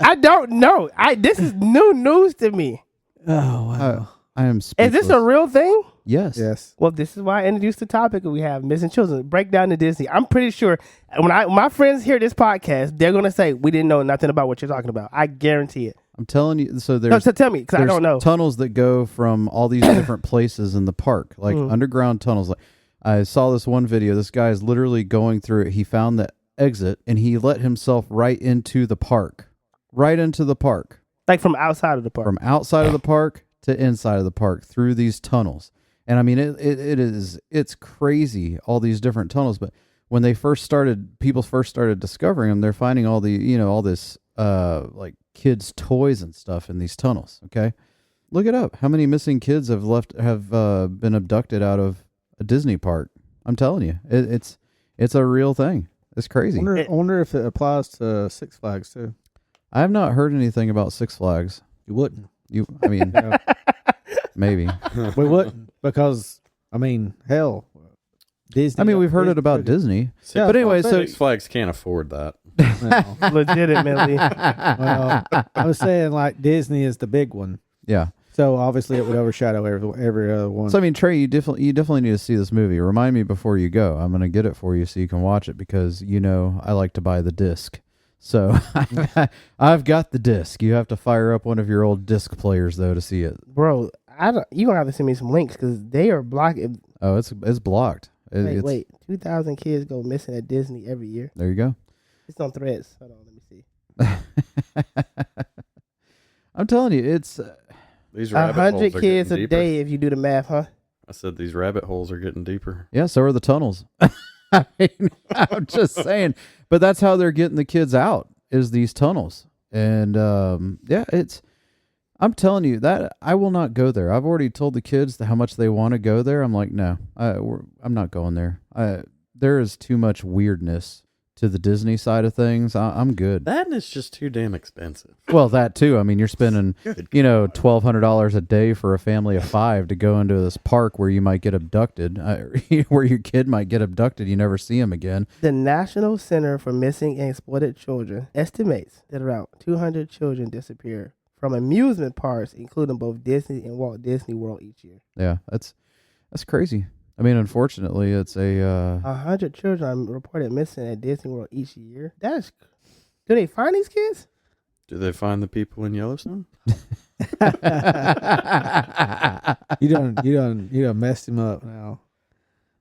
I don't know. This is new news to me. Oh wow. I am Is speechless. this a real thing? Yes. Yes. Well, this is why I introduced the topic we have, missing children. Break down to Disney. I'm pretty sure when my friends hear this podcast, they're going to say, we didn't know nothing about what you're talking about. I guarantee it. I'm telling you. So No, there's so tell me, because I don't know. tunnels that go from all these different places in the park, like underground tunnels. Like I saw this one video. This guy is literally going through it. He found the exit and he let himself right into the park. Like from outside of the park. From outside of the park to inside of the park through these tunnels. And I mean, it's crazy, all these different tunnels. But when people first started discovering them, they're finding all this like kids' toys and stuff in these tunnels. Okay. Look it up. How many missing kids have been abducted out of a Disney park? I'm telling you, it's a real thing. It's crazy. I wonder if it applies to Six Flags too. I have not heard anything about Six Flags. You wouldn't. I mean, maybe. We wouldn't because hell, Disney. I mean, we've heard it about Disney. Yeah, But anyway, so Six Flags can't afford that. Well, Legitimately. I was saying like Disney is the big one, yeah. so obviously it would overshadow every other one. So I mean, Trey, you definitely need to see this movie. Remind me before you go. I'm going to get it for you so you can watch it because I like to buy the disc. So I've got the disc. You have to fire up one of your old disc players though to see it. Bro, you going to have to send me some links because they are blocking. Oh, it's blocked. Wait. 2,000 kids go missing at Disney every year. There you go. It's on Threads. Hold on, let me see. I'm telling you, it's These rabbit holes 100 are kids a getting deeper. day if you do the math, huh? I said these rabbit holes are getting deeper. yeah. So are the tunnels. I mean, I'm just saying, but that's how they're getting the kids out is these tunnels. And yeah, I'm telling you that I will not go there. I've already told the kids how much they want to go there. I'm like, no, I'm not going there. There is too much weirdness to the Disney side of things, I'm good. That is just too damn expensive. Well, that too. I mean, you're spending, Good $1,200 a day for a family of 5 to go into this park where you might get abducted, where your kid might get abducted. You never see him again. The National Center for Missing and Exploited Children estimates that around 200 children disappear from amusement parks, including both Disney and Walt Disney World each year. Yeah, that's crazy. I mean, unfortunately, it's 100 children are reported missing at Disney World each year. Do they find these kids? Do they find the people in Yellowstone? You done messed him up now.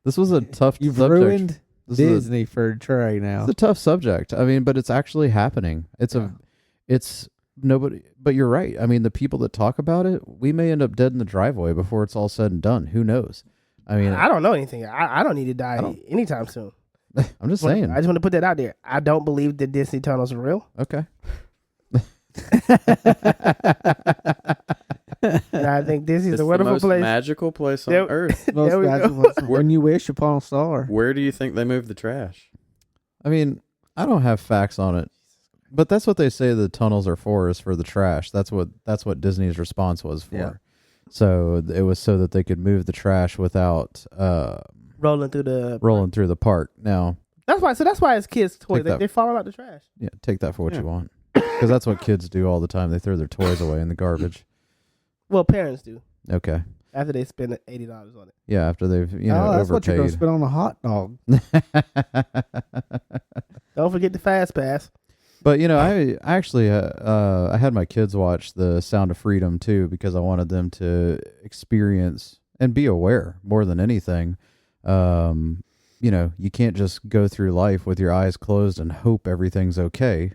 This was a tough You've subject. ruined This is Disney for Trey now. It's a tough subject. I mean, but it's actually happening. It's nobody. But you're right. I mean, the people that talk about it, we may end up dead in the driveway before it's all said and done. Who knows? I mean, I don't know anything. I don't need to die anytime soon. I'm just saying. I just want to put that out there. I don't believe the Disney tunnels are real. Okay. And I think Disney's It's a wonderful the most place. magical place on There- earth. Most There we go. magical place. When you wish upon a star. Where do you think they move the trash? I mean, I don't have facts on it, but that's what they say the tunnels are for, is for the trash. That's what Disney's response was for. Yeah. So it was so that they could move the trash without Rolling through the rolling through the park. Now, That's why it's kids' toys. Take that. They fall out the trash. yeah, take that for what Yeah. you want, because that's what kids do all the time. They throw their toys away in the garbage. Well, parents do Okay. after they spend $80 on it. Yeah, after they've That's what you're going to overpaid. spend on a hot dog. Don't forget the fast pass. But I actually I had my kids watch the Sound of Freedom too, because I wanted them to experience and be aware more than anything. You can't just go through life with your eyes closed and hope everything's okay.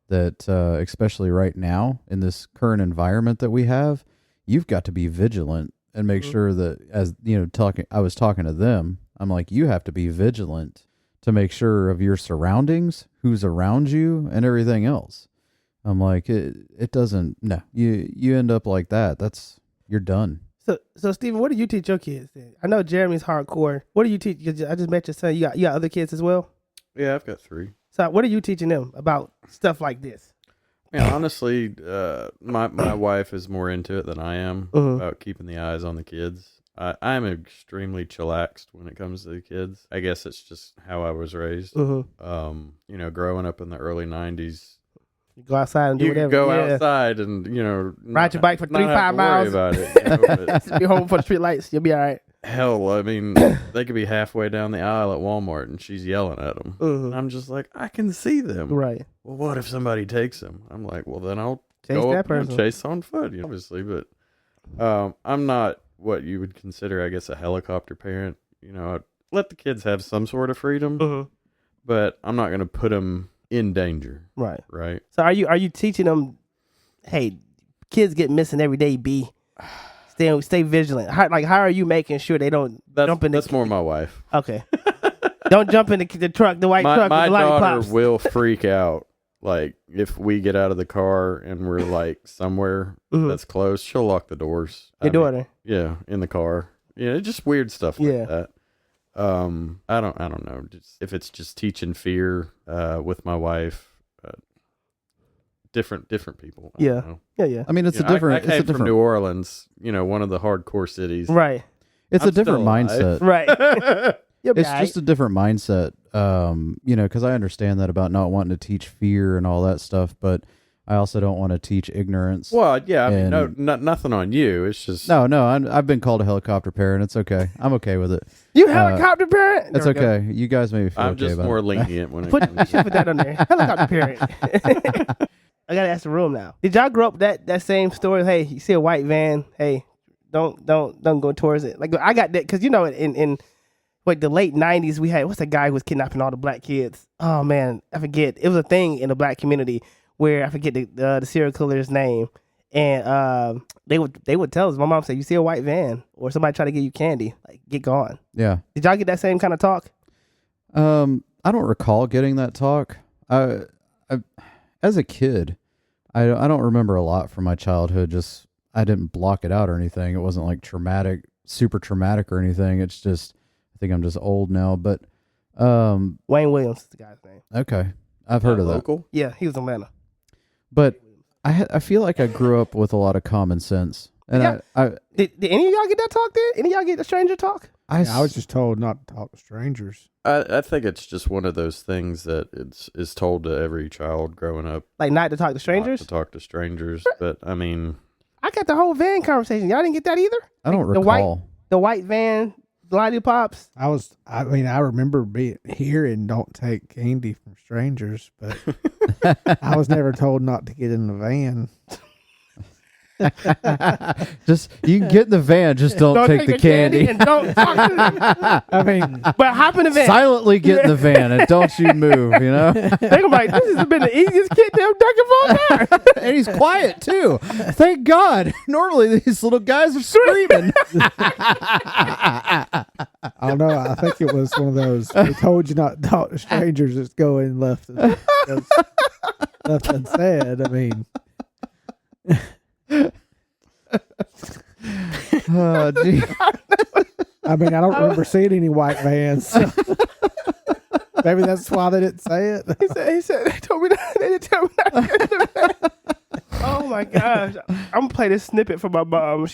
That especially right now in this current environment that we have, you've got to be vigilant and make sure that, as I was talking to them, I'm like, you have to be vigilant to make sure of your surroundings, who's around you, and everything else. I'm like, it doesn't, no, you end up like that. You're done. So Stephen, what do you teach your kids then? I know Jeremy's hardcore. What do you teach? I just met your son. You got other kids as well? Yeah, I've got 3. So what are you teaching them about stuff like this? Yeah, honestly, my wife is more into it than I am about keeping the eyes on the kids. I'm extremely chillaxed when it comes to the kids. I guess it's just how I was raised. Growing up in the early 90s, You go outside and do you whatever. could go Yeah. outside and, Ride your bike for not have 3-5 to worry miles. about it. But Be home for the street lights. You'll be all right. hell, I mean, they could be halfway down the aisle at Walmart and she's yelling at them. And I'm just like, I can see them. Right. Well, what if somebody takes them? I'm like, well, then I'll Chase go that up and person. chase on foot, obviously. But I'm not what you would consider, I guess, a helicopter parent. I let the kids have some sort of freedom, but I'm not going to put them in danger. Right. Right. So are you teaching them, hey, kids get missing every day, B. Stay vigilant. How are you making sure they don't jump in the That's more my wife. Okay. Don't jump in the truck, the white truck My with the daughter lollipops. will freak out. Like, if we get out of the car and we're like somewhere that's close, she'll lock the doors. Your daughter. Yeah, in the car. Yeah, just weird stuff like that. I don't know. Just, if it's just teaching fear with my wife, different people. I don't know. Yeah. I mean, it's You a know, different. I It's came a from different. New Orleans, one of the hardcore cities. Right. It's I'm a different still alive. mindset. Right. You'll be It's all just a different mindset. Because I understand that about not wanting to teach fear and all that stuff, but I also don't want to teach ignorance. Well, yeah, I mean, And- nothing on you. It's just No, I've been called a helicopter parent. It's okay. I'm okay with it. You helicopter parent? It's There we go. okay. You guys may feel I'm okay just about more it. lenient when it You comes. should put that on there. Helicopter parent. I gotta ask the room now. Did y'all grow up that same story? Hey, you see a white van? Hey, don't go towards it. Like I got that because in the late '90s we had what's the guy who was kidnapping all the black kids? Oh man, I forget. It was a thing in the black community where I forget the serial killer's name, and they would tell us. My mom said, "You see a white van or somebody try to give you candy, like get gone." Yeah. Did y'all get that same kind of talk? I don't recall getting that talk. As a kid, I don't remember a lot from my childhood. Just I didn't block it out or anything. It wasn't like super traumatic or anything. It's just I think I'm just old now. But Wayne Williams is the guy's name. Okay, I've heard of that. Local? Yeah, he was in Atlanta. But I feel like I grew up with a lot of common sense, and Yeah. I Did any of y'all get that talk there? Any of y'all get the stranger talk? I was just told not to talk to strangers. I think it's just one of those things that is told to every child growing up. Like not to talk to Not strangers? to talk to strangers. But, I mean... I got the whole van conversation. Y'all didn't get that either? I don't The recall. The white van, lollipops. I remember hearing don't take candy from strangers, but I was never told not to get in the van. Just you can get in the van, just don't take the candy. and don't talk to them. I mean, But hop in the van. Silently get in the van and don't you move. You know, They're like, this has been the easiest kid to abduct of all time. and he's quiet too. Thank God. Normally these little guys are screaming. I don't know. I think it was one of those. We told you not to talk to strangers. It's going left unsaid. I mean, Oh, gee. I remember seeing any white vans. So maybe that's why they didn't say it. He said, they told me that. They didn't tell me not to get in the van. Oh my gosh. I'm going to play this snippet for my mom.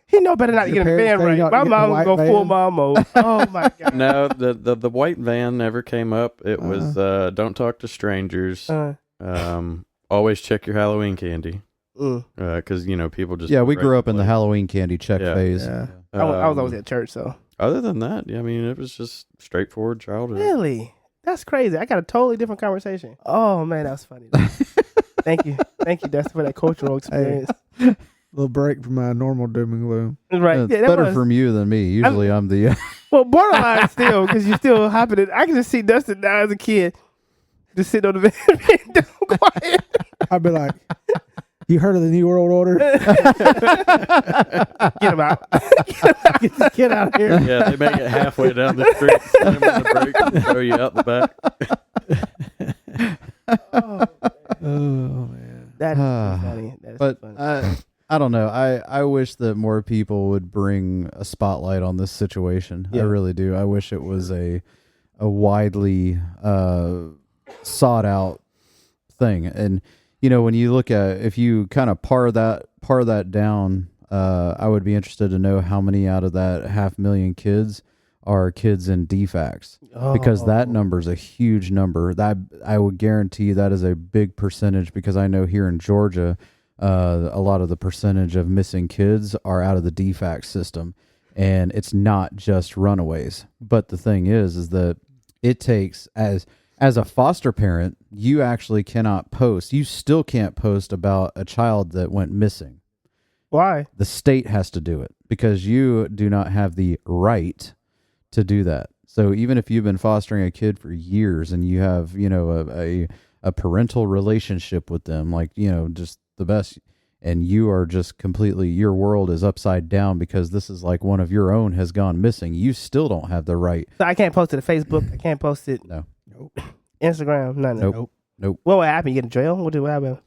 He know better not to Your get in the van parents right. tell you My not to get in the mom was white going full van? mom mode. Oh my God. No, the white van never came up. It was don't talk to strangers. Always check your Halloween candy. Because, people just... Yeah, we grew up in the regularly. Halloween candy check Yeah. phase. Yeah. I was always at church, so. Other than that, I mean, it was just straightforward childhood. Really? That's crazy. I got a totally different conversation. Oh, man, that was funny. Thank you. Thank you, Dustin, for that cultural experience. Little break from my normal doom and gloom. Right. It's Yeah, that better was, from you than me. Usually I'm the... well, borderline still, because you still hopping it. I can just see Dustin now as a kid, just sitting on the van, being dumb quiet. I'd be like, "You heard of the New World Order? Get him out. Get this kid out of here!" Yeah, they make it halfway down the street, slam on the brake, and throw you out the back. Oh man, That is funny. That is But funny. I don't know. I wish that more people would bring a spotlight on this situation. Yeah. I really do. I wish it was a widely sought out thing. And when you look at, if you kind of par that down, I would be interested to know how many out of that 500,000 kids are kids in DFACs, because that number is a huge number. That I would guarantee that is a big percentage, because I know here in Georgia, a lot of the percentage of missing kids are out of the DFAC system, and it's not just runaways. But the thing is that it takes, as a foster parent, you actually cannot post. You still can't post about a child that went missing. Why? The state has to do it, because you do not have the right to do that. So even if you've been fostering a kid for years and you have, a parental relationship with them, like, just the best, and you are just completely, your world is upside down because this is like one of your own has gone missing, you still don't have the right. So I can't post it to Facebook. I can't post it. No. Instagram. None of that. Nope. What would happen? You get in jail? What happened?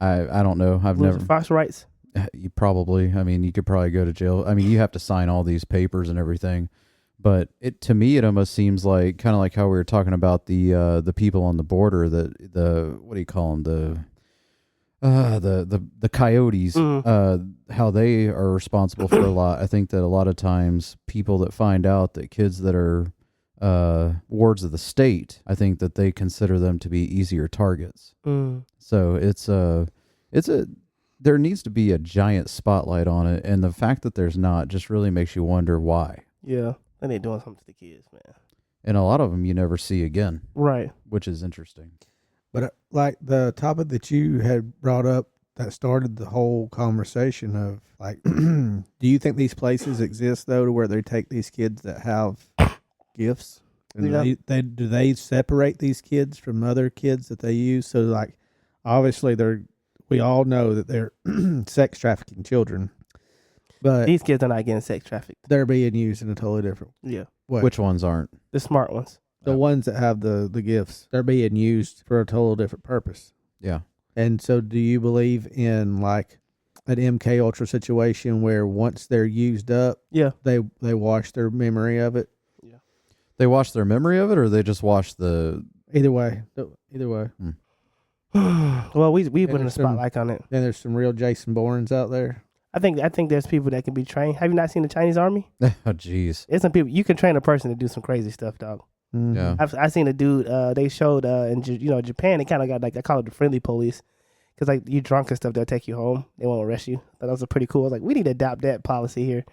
I don't know. I've Lose never. your foster rights. You probably. I mean, you could probably go to jail. I mean, you have to sign all these papers and everything. But to me, it almost seems like kind of like how we were talking about the people on the border, the what do you call them, the coyotes, how they are responsible for a lot. I think that a lot of times people that find out that kids that are wards of the state, I think that they consider them to be easier targets. So there needs to be a giant spotlight on it, and the fact that there's not just really makes you wonder why. Yeah. And they're doing something to the kids, man. And a lot of them you never see again. Right. Which is interesting. But like the topic that you had brought up that started the whole conversation of like, do you think these places exist though, to where they take these kids that have gifts and do they separate these kids from other kids that they use? So like, obviously we all know that they're sex trafficking children. But these kids are not getting sex trafficked. They're being used in a totally different way. Which ones aren't? The smart ones. The ones that have the gifts. They're being used for a total different purpose. Yeah. And so do you believe in like an MK Ultra situation where once they're used up, they wash their memory of it? Yeah. They wash their memory of it, or they just wash the. Either way. Well, we put in a there's some- spotlight on it. Then there's some real Jason Bournes out there. I think there's people that can be trained. Have you not seen the Chinese army? Oh, jeez. There's some people you can train a person to do some crazy stuff, dog. Mhm. Yeah. I've seen a dude. They showed in Japan. They kind of got like I call it the friendly police, because like you drunk and stuff, they'll take you home. They won't arrest you. But that was a pretty cool. I was like, we need to adopt that policy here.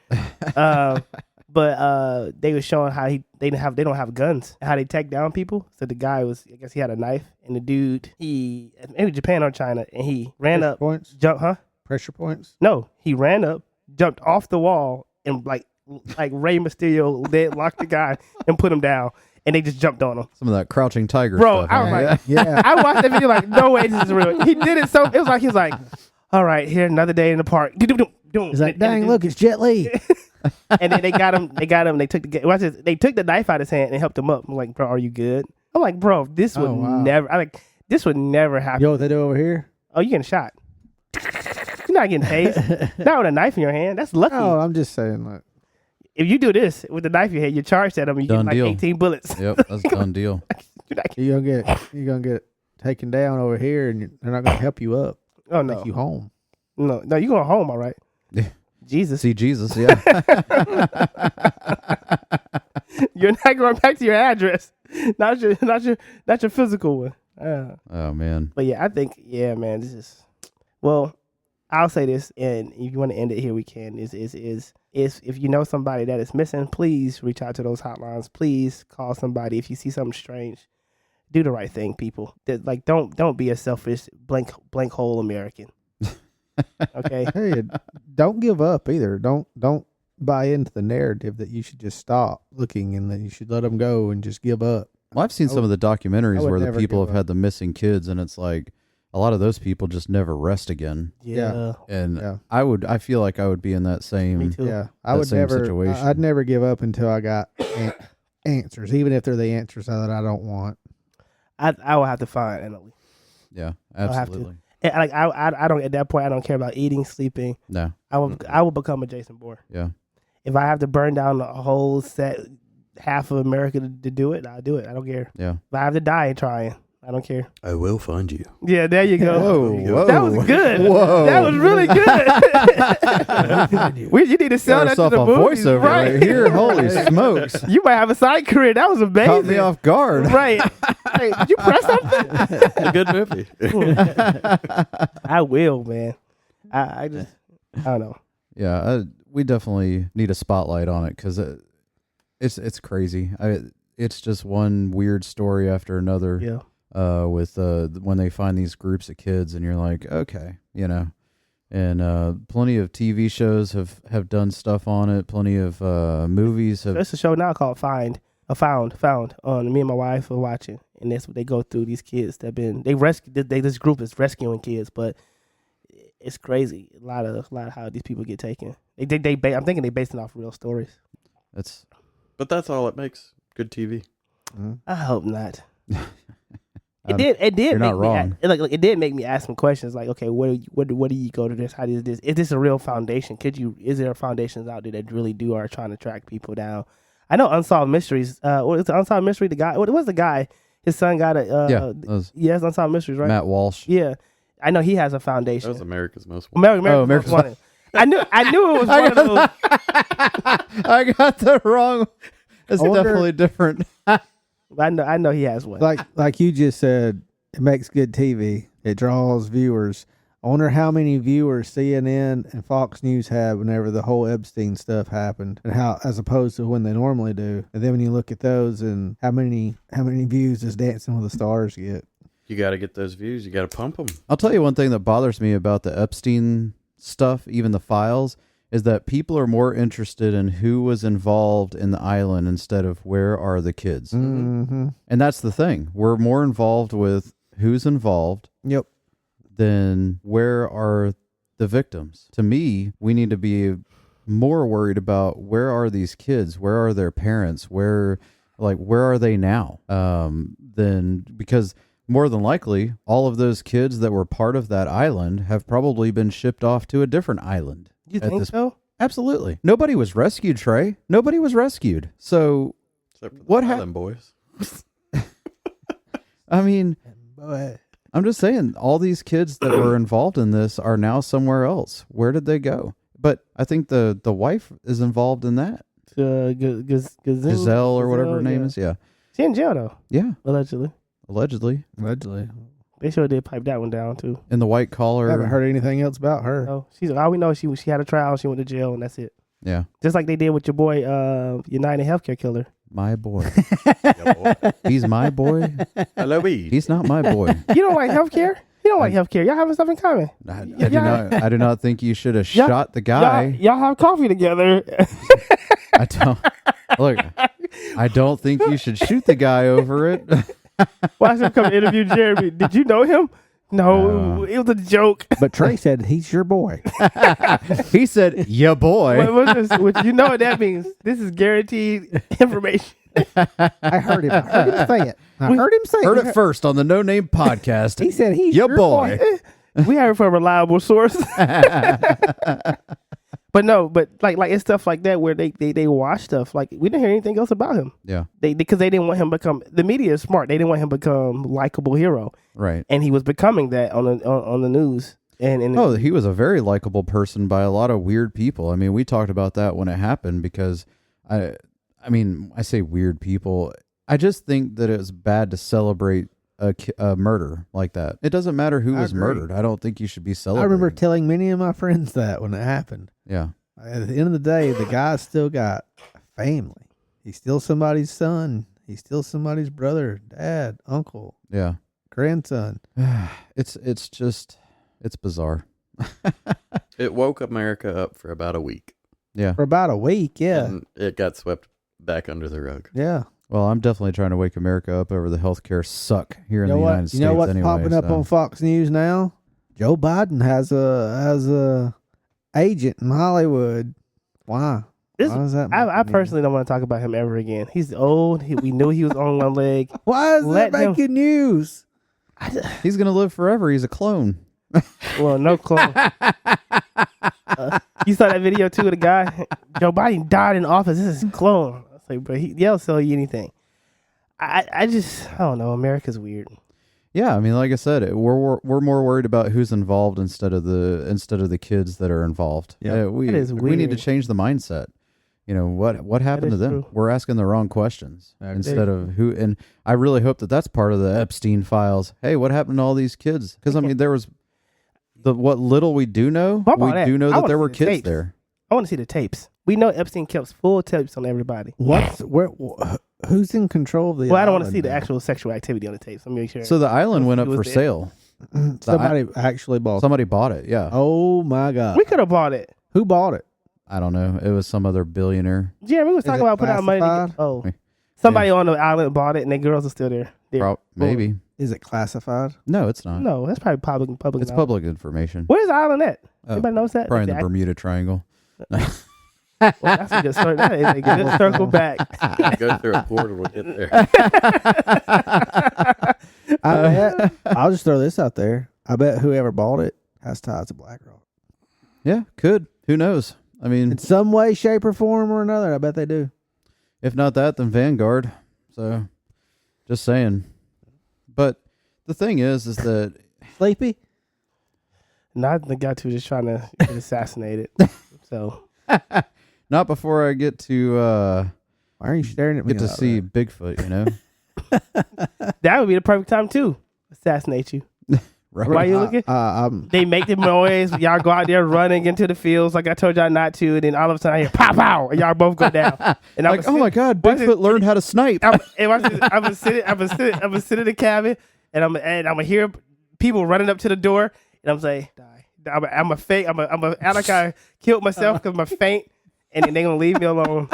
But they were showing how they don't have guns, how they take down people. So the guy I guess he had a knife, and the dude maybe Japan or China, and he ran Pressure up, points. Pressure points. No, he ran up, jumped off the wall, and like Rey Mysterio, they locked the guy and put him down, and they just jumped on him. Some of that crouching tiger Bro, stuff. I was like, Yeah. I watched that video like, no way, this is real. He did it so it was like he was like, all right, here another day in the park. He's like, dang, look, it's Jet Li. And then they got him. They took the knife out of his hand and helped him up. I'm like, bro, are you good? I'm like, bro, this would this would never happen. You know what they do over here? Oh, you getting shot? You're not getting tased. Not with a knife in your hand. That's lucky. Oh, I'm just saying, like, If you do this with the knife in your hand, you're charged at them. You get Done like deal. 18 bullets. Yep, that's a done deal. you're gonna get taken down over here, and they're not gonna help you up, Oh no, take you home. no, you going home, all right? Yeah. Jesus, See Jesus, yeah. you're not going back to your address. Not your physical one. Oh, man. But yeah, I think man, this is well. I'll say this, and if you want to end it here, we can. Is if you know somebody that is missing, please reach out to those hotlines. Please call somebody if you see something strange. Do the right thing, people. Like don't be a selfish blank hole American. Okay. Hey, don't give up either. Don't buy into the narrative that you should just stop looking and that you should let them go and just give up. Well, I've seen some of the documentaries would where the never people give have had the missing kids, and it's like a lot of those people just never rest again. Yeah. And Yeah. I feel like I would be in that Me same. too. Yeah, I That would same never. situation. I'd never give up until I got answers, even if they're the answers that I don't want. I will have to find Emily. Yeah, have to. absolutely. And like I don't at that point I don't care about eating, sleeping. No. I will become a Jason Bourne. Yeah. If I have to burn down the whole half of America to do it, I'll do it. I don't care. Yeah. If I have to die trying, I don't care. I will find you. Yeah, there you go. Whoa. That was good. Whoa. That was really good. You need to sell Got that to yourself the a movies, voiceover right here. Holy smokes. You might have a side career. That was amazing. Caught me off guard. Right. Hey, did you press something? A good movie. I will, man. I don't know. Yeah, we definitely need a spotlight on it because it's crazy. It's just one weird story after another. Yeah. With when they find these groups of kids, and you're like, okay, and plenty of TV shows have done stuff on it. Plenty of movies have. There's a show now called Found. Me and my wife are watching, and that's what they go through. These kids this group is rescuing kids, but it's crazy. A lot of how these people get taken. I'm thinking they based it off real stories. But that's all it makes good TV. I hope not. Um, It did. you're make not wrong. It did make me ask some questions. Like, okay, where do you go to this? How does this? Is this a real foundation? Is there foundations out there that really are trying to track people down? I know Unsolved Mysteries. What is the Unsolved Mystery? The guy. What was the guy? His son got a. Yes, Unsolved Mysteries, right? Matt Walsh. Yeah, I know he has a foundation. That was America's Most Wanted. America's Most Wanted. I knew it was one of those. I got the wrong. It's I wonder- definitely different. I know he has one. Like you just said, it makes good TV. It draws viewers. I wonder how many viewers CNN and Fox News had whenever the whole Epstein stuff happened, and how as opposed to when they normally do. And then when you look at those, and how many views does Dancing with the Stars get? You got to get those views. You got to pump them. I'll tell you one thing that bothers me about the Epstein stuff, even the files, is that people are more interested in who was involved in the island instead of where are the kids. Mm-hmm. And that's the thing. We're more involved with who's involved Yep. than where are the victims. To me, we need to be more worried about where are these kids? Where are their parents? Where are they now? Because more than likely, all of those kids that were part of that island have probably been shipped off to a different island. You think so? Absolutely. Nobody was rescued, Trey. Nobody was rescued. So Except for the What Island Boys. I mean, Boy. I'm just saying, all these kids that were involved in this are now somewhere else. Where did they go? But I think the wife is involved in that. Gazelle or whatever her name is. Yeah. She in jail though. Yeah. Allegedly. Allegedly. They sure did pipe that one down too. In the white collar. I haven't heard anything else about her. No, she's all we know. She had a trial. She went to jail, and that's it. Yeah. Just like they did with your boy, United Healthcare killer. My boy. Yeah, boy. He's my boy. Hello, weed. He's not my boy. You don't like healthcare? You don't like healthcare? Y'all having stuff in common? I do not think you should have shot the guy. Y'all have coffee together. I don't. Look, I don't think you should shoot the guy over it. Watch him come interview Jeremy. Did you know him? No, it was a joke. But Trey said he's your boy. He said, "Yeah, boy." You know what that means? This is guaranteed information. I heard him say it. Heard it first on the No Name Podcast. He said he's "Yeah, your boy." We heard from a reliable source. But no, but like it's stuff like that where they wash stuff. Like we didn't hear anything else about him. Yeah. Because they didn't want him to become. The media is smart. They didn't want him to become likable hero. Right. And he was becoming that on the news. And he was a very likable person by a lot of weird people. I mean, we talked about that when it happened because I say weird people. I just think that it's bad to celebrate a murder like that. It doesn't matter who was murdered. I don't think you should be I celebrating. remember telling many of my friends that when it happened. Yeah. At the end of the day, the guy still got a family. He's still somebody's son. He's still somebody's brother, dad, uncle, Yeah. grandson. It's bizarre. It woke America up for about a week. Yeah. For about a week, yeah. And it got swept back under the rug. Yeah. Well, I'm definitely trying to wake America up over the healthcare suck here in You know the what? United States. You know what's anyway, popping up on Fox News now? Joe Biden has a agent in Hollywood. Why? Why does that I personally don't want to talk about him ever again. He's old. We knew he was on one leg. Why is that making news? He's gonna live forever. He's a clone. Well, no clone. You saw that video too of the guy. Joe Biden died in office. This is a clone. I was like, bro, they'll sell you anything. I don't know. America's weird. Yeah, I mean, like I said, we're more worried about who's involved instead of the kids that are involved. Yeah, we that is we need to weird. change the mindset. You know what happened to is them? true. We're asking the wrong questions instead of who. And I really hope that that's part of the Epstein files. Hey, what happened to all these kids? Because I mean, there was what little we do know. We do know that there were kids there. I want to see the tapes. We know Epstein kept full tapes on everybody. Who's in control of the? Well, I don't want to island see the now? actual sexual activity on the tapes. Let me make sure. So the island went up Who for was there? sale. Somebody actually bought. Somebody bought it. Yeah. Oh my God! We could have bought it. Who bought it? I don't know. It was some other billionaire. Jeremy was talking it about putting out money. classified? Somebody on the island bought it, and the girls are still there. Maybe. Is it classified? No, it's not. No, that's probably public. It's knowledge. public information. Where's the island at? Oh, Anybody knows that? Probably in the Bermuda Triangle. Well, that's a good circle. That is a good circle back. Go through a portal to get there. I bet. I'll just throw this out there. I bet whoever bought it has ties to BlackRock Yeah, could. Who knows? I mean, in some way, shape, or form or another. I bet they do. if not that, then Vanguard. So, just saying. But the thing is that Sleepy. Not the guy who just trying to get assassinated. So not before I get to Why are you staring at me? get to like see that? Bigfoot. You know, that would be the perfect time to assassinate you. right? Why you looking? They make the noise. Y'all go out there running into the fields like I told y'all not to, and then all of a sudden I hear pow pow, and y'all both go down. And Like, oh my God, Bigfoot learned how to snipe. I'm gonna sit in the cabin, and I'm gonna hear people running up to the door, and I'm say, die. I'm a fake. I'm a act like I killed myself because I'm a faint, and then they gonna leave me alone.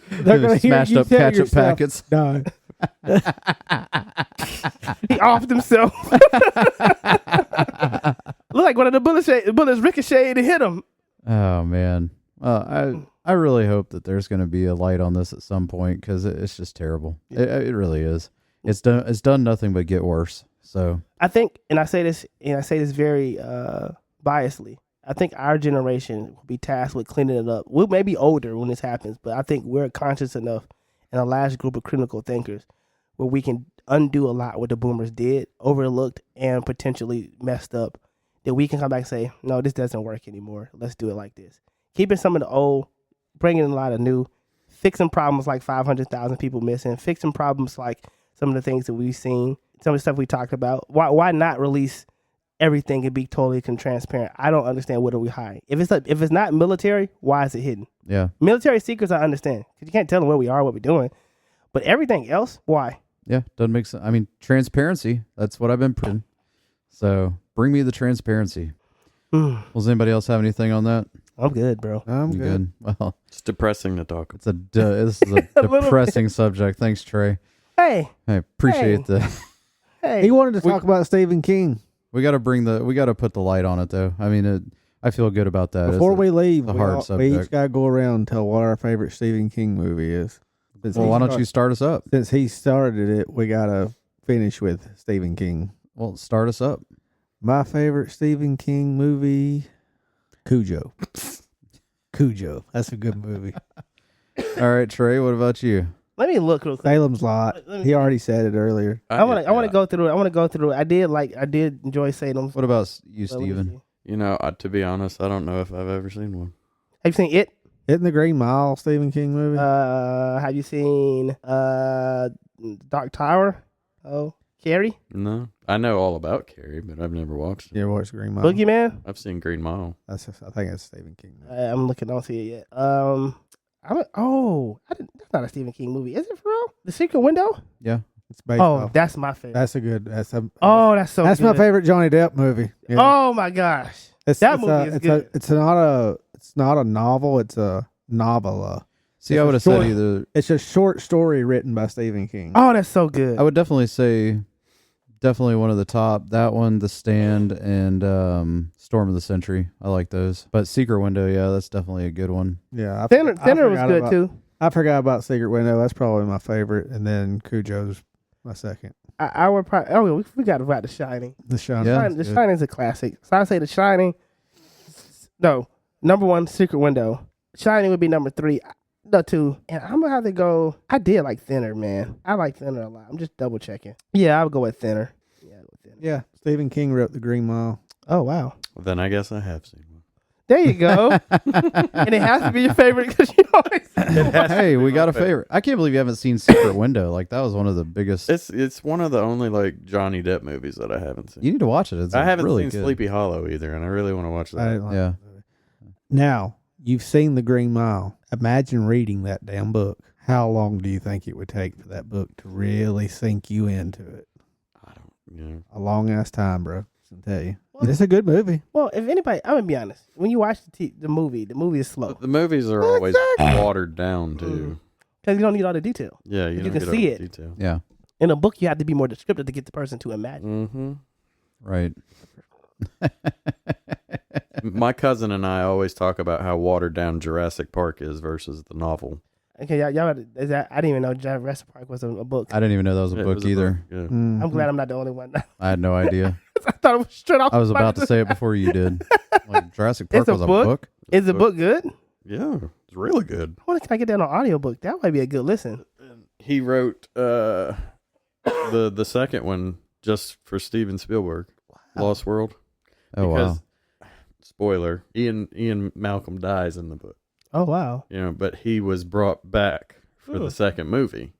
They're gonna hear Smashed you up tell ketchup yourself, packets. No. He offed himself. Look like one of the bullets ricocheted and hit him. Oh man. I really hope that there's going to be a light on this at some point because it's just terrible. It really is. It's done nothing but get worse. So I think, and I say this very biasly. I think our generation will be tasked with cleaning it up. We may be older when this happens, but I think we're conscious enough and a last group of critical thinkers where we can undo a lot what the boomers did, overlooked, and potentially messed up, that we can come back and say, no, this doesn't work anymore. Let's do it like this. Keeping some of the old, bringing in a lot of new, fixing problems like 500,000 people missing, fixing problems like some of the things that we've seen, some of the stuff we talked about. Why not release everything and be totally transparent? I don't understand what are we hiding. If it's not military, why is it hidden? Yeah. Military secrets, I understand, because you can't tell them where we are, what we're doing. But everything else, why? Yeah, doesn't make sense. I mean, transparency, that's what I've been putting. So bring me the transparency. Does anybody else have anything on that? I'm good, bro. I'm You good. Well, It's depressing to talk about. this is a depressing subject. Thanks, Trey. Hey, I appreciate that. hey. He wanted to talk about Stephen King. We got to put the light on it, though. I mean, I feel good about that. Before we leave, a we hard we subject. each got to go around and tell what our favorite Stephen King movie is. Well, why don't you start us up? Since he started it, we got to finish with Stephen King. Well, start us up. My favorite Stephen King movie, Cujo. Cujo. That's a good movie. All right, Trey, what about you? Let me look real quick. Salem's Lot. He already said it earlier. I want to go through it. I want to go through it. I did enjoy Salem's. What about you, But let me Steven? see. You know, to be honest, I don't know if I've ever seen one. Have you seen It? Isn't the Green Mile a Stephen King movie? Have you seen Dark Tower? Oh, Carrie? No, I know all about Carrie, but I've never watched it. You ever watched Green Mile? Boogeyman? I've seen Green Mile. I think it's Stephen King. I'm looking. I don't see it yet. That's not a Stephen King movie. Is it for real? The Secret Window? Yeah. It's based Oh, off. that's my favorite. That's a good. That's so that's my good. favorite Johnny Depp movie. Yeah. Oh my gosh. That movie is good. It's not a novel. It's a novella. See, I would have said either. It's a short story written by Stephen King. Oh, that's so good. I would definitely say, one of the top. That one, The Stand, and Storm of the Century. I like those. But Secret Window, yeah, that's definitely a good one. Yeah, Thinner I was forgot good about- too. I forgot about Secret Window. That's probably my favorite, and then Cujo's my second. I would probably. Oh, we got about The Shining. The Shining. Yeah. The Shining is a classic. So I say The Shining. No, number one, Secret Window. Shining would be number 3. No, 2. And I'm gonna have to go. I did like Thinner, man. I like Thinner a lot. I'm just double checking. Yeah, I would go with Thinner. Yeah, Stephen King wrote The Green Mile. Oh wow. Well, then I guess I have seen one. There you go. And it has to be your favorite because you always. Hey, we got a favorite. I can't believe you haven't seen Secret Window. Like, that was one of the biggest. It's one of the only like Johnny Depp movies that I haven't seen. You need to watch it. It's I haven't really seen good. Sleepy Hollow either, and I really want to watch I that. didn't like Yeah. that movie. Now you've seen The Green Mile. Imagine reading that damn book. How long do you think it would take for that book to really sink you into it? I don't, you know. A long ass time, bro. I tell you, it's a good movie. Well, if anybody, I'm gonna be honest. When you watch the movie is slow The movies are always watered down too. because you don't need all the detail. Yeah, you You don't can get see all it. the detail. Yeah. In a book, you have to be more descriptive to get the person to imagine. Mm-hmm. Right. My cousin and I always talk about how watered down Jurassic Park is versus the novel. Okay, y'all is that? I didn't even know Jurassic Park was a book. I didn't even know that was a It book was either. Yeah. Mhm. I'm glad I'm not the only one. I had no idea. I thought it was straight off. I was the about bus. to say it before you did. Like, Jurassic Park It's a was a book? book? Is the book good? Yeah, it's really good. Can I get that on audiobook? That might be a good listen. He wrote the second one just for Steven Spielberg, Lost World. Oh, wow. Spoiler: Ian Malcolm dies in the book. Oh wow. You know, but he was brought back for the second movie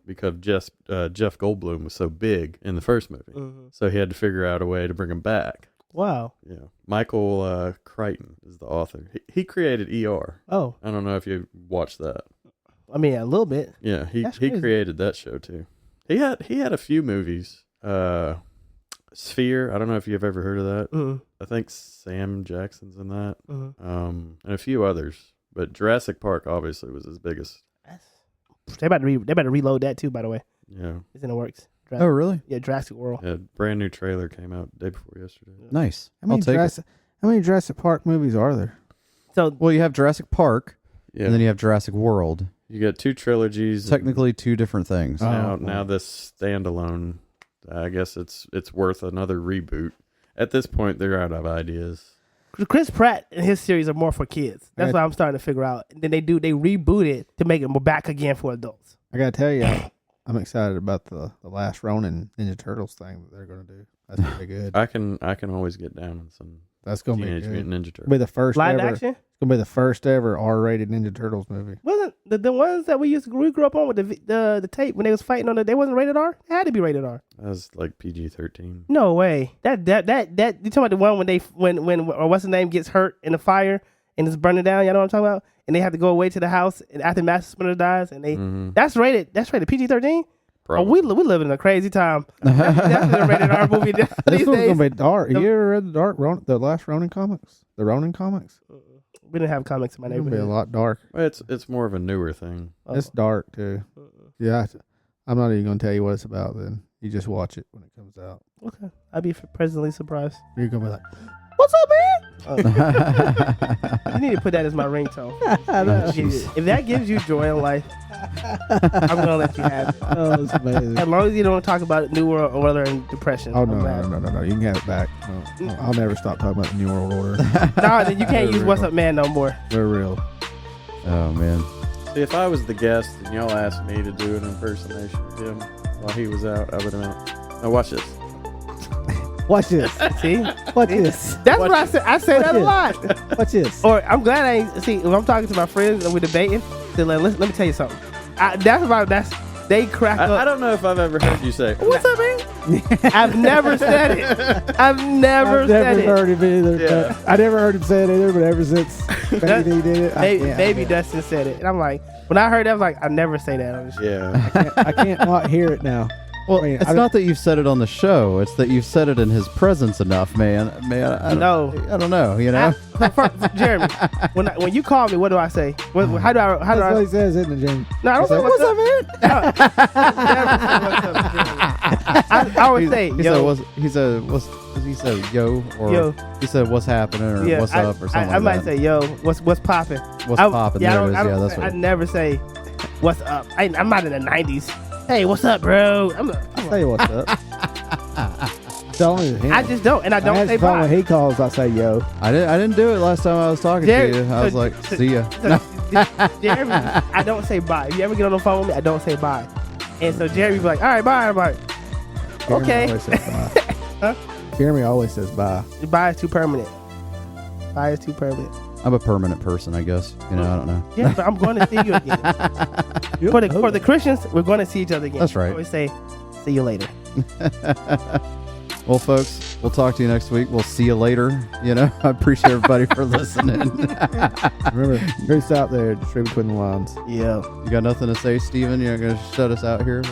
because Jeff Goldblum was so big in the first movie, so he had to figure out a way to bring him back. Wow. Yeah, Michael Crichton is the author. He created ER. Oh, I don't know if you watched that. I mean a little bit. Yeah, he That's crazy. created that show too. He had a few movies. Sphere. I don't know if you've ever heard of that. I think Sam Jackson's in that. And a few others. But Jurassic Park obviously was his biggest. They about to reload that too. By the way, Yeah. it's in the works. Oh, really? Yeah, Jurassic World. A brand new trailer came out the day before yesterday. Nice. How many Jurassic Park movies are there? So Well, you have Jurassic Park, Yeah. and then you have Jurassic World. You got 2 trilogies. Technically, two different things. Now this standalone, I guess it's worth another reboot. At this point, they're out of ideas. Chris Pratt and his series are more for kids. That's what I'm starting to figure out. And then they reboot it to make it more back again for adults. I gotta tell you, I'm excited about the last Ronin Ninja Turtles thing that they're gonna do. That's gonna be good. I can always get down on some That's gonna be Teenage good. Mutant Ninja It'll be Turtles. the first Live ever. action? It's gonna be the first ever R-rated Ninja Turtles movie. Wasn't the ones that we grew up on with the tape when they was fighting on they wasn't rated R? It had to be rated R. That was like PG-13. No way. That you talking about the one when or what's the name gets hurt in the fire and it's burning down? Y'all know what I'm talking about? And they have to go away to the house and after Master Splinter dies and they that's rated PG-13. Oh, we live in a crazy time. That's a rated R movie. This one's gonna be dark. You ever read the last Ronin comics? The Ronin comics? We didn't have comics in my It's gonna be neighborhood. a lot dark. Well, it's more of a newer thing. It's dark too. Yeah, I'm not even gonna tell you what it's about. Then you just watch it when it comes out. Okay, I'd be presently surprised. You're gonna be like, What's up, man? You need to put that as my ringtone. If that gives you joy in life, I'm gonna let you have it. "Oh, it's amazing." As long as you don't talk about New World Order and depression. Oh I'm no, glad. no! You can have it back. No, I'll never stop talking about the New World Order. No, then you can't use "What's Up, Man" no more. They're real. Oh man. See, if I was the guest and y'all asked me to do an impersonation of him while he was out, I would have been. Now watch this. Watch this. See, Watch this. that's Watch what I said. I say that a lot. Watch this. Or I'm glad I ain't see. When I'm talking to my friends and we're debating, they're like, let me tell you something. They crack up. I don't know if I've ever heard you say. What's up, man? I've never said it. I've never said it. heard him either. Yeah. But I never heard him say it either. But ever since Baby did it, Baby Dustin said it, and I'm like, when I heard that, I was like, I never say that on the show. Yeah. I can't not hear it now. Well, I mean, it's not that you've said it on the show. It's that you've said it in his presence enough, man. I don't know. You know. Jeremy, when you call me, what do I say? How do I? That's what he says, isn't it, Jim? No, I don't say what's up, man. I always say yo. He said yo, or Yo. he said what's happening, or what's up, or something I might like that. say yo, what's popping? What's popping? Yeah, There it is. Yeah, that's I what. never say what's up. I'm not in the '90s. Hey, what's up, bro? Tell you what's up. Tell him. I just don't, and I don't say bye. When he calls, I say yo. I didn't do it last time I was talking Jerry- to you. I was so- like, so- see ya. Jeremy, I don't say bye. If you ever get on the phone with me, I don't say bye. And so Jeremy be like, all right, bye, everybody. Jeremy Okay. always says bye. Huh? Jeremy always says bye. Bye is too permanent. Bye is too permanent. I'm a permanent person, I guess. You know, I don't know. Yeah, but I'm going to see you again. For the Christians, we're going to see each other again. That's right. I always say, see you later. Well, folks, we'll talk to you next week. We'll see you later. You know, I appreciate everybody for listening. Remember, who's out there? Just read between the lines. Yeah. You got nothing to say, Steven? You're going to shut us out here?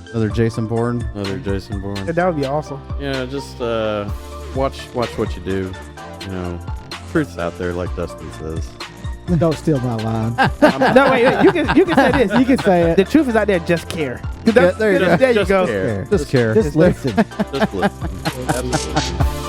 Another Jason Bourne? Another Jason Bourne. That would be awesome. Yeah, just watch what you do. You know, truth's out there, like Dustin says. Don't steal my line. No, wait. You can say this. You can say it. The truth is out there. Just care. Yeah, there you go. There you go. Care. Just care. Just listen. Just listen. Absolutely.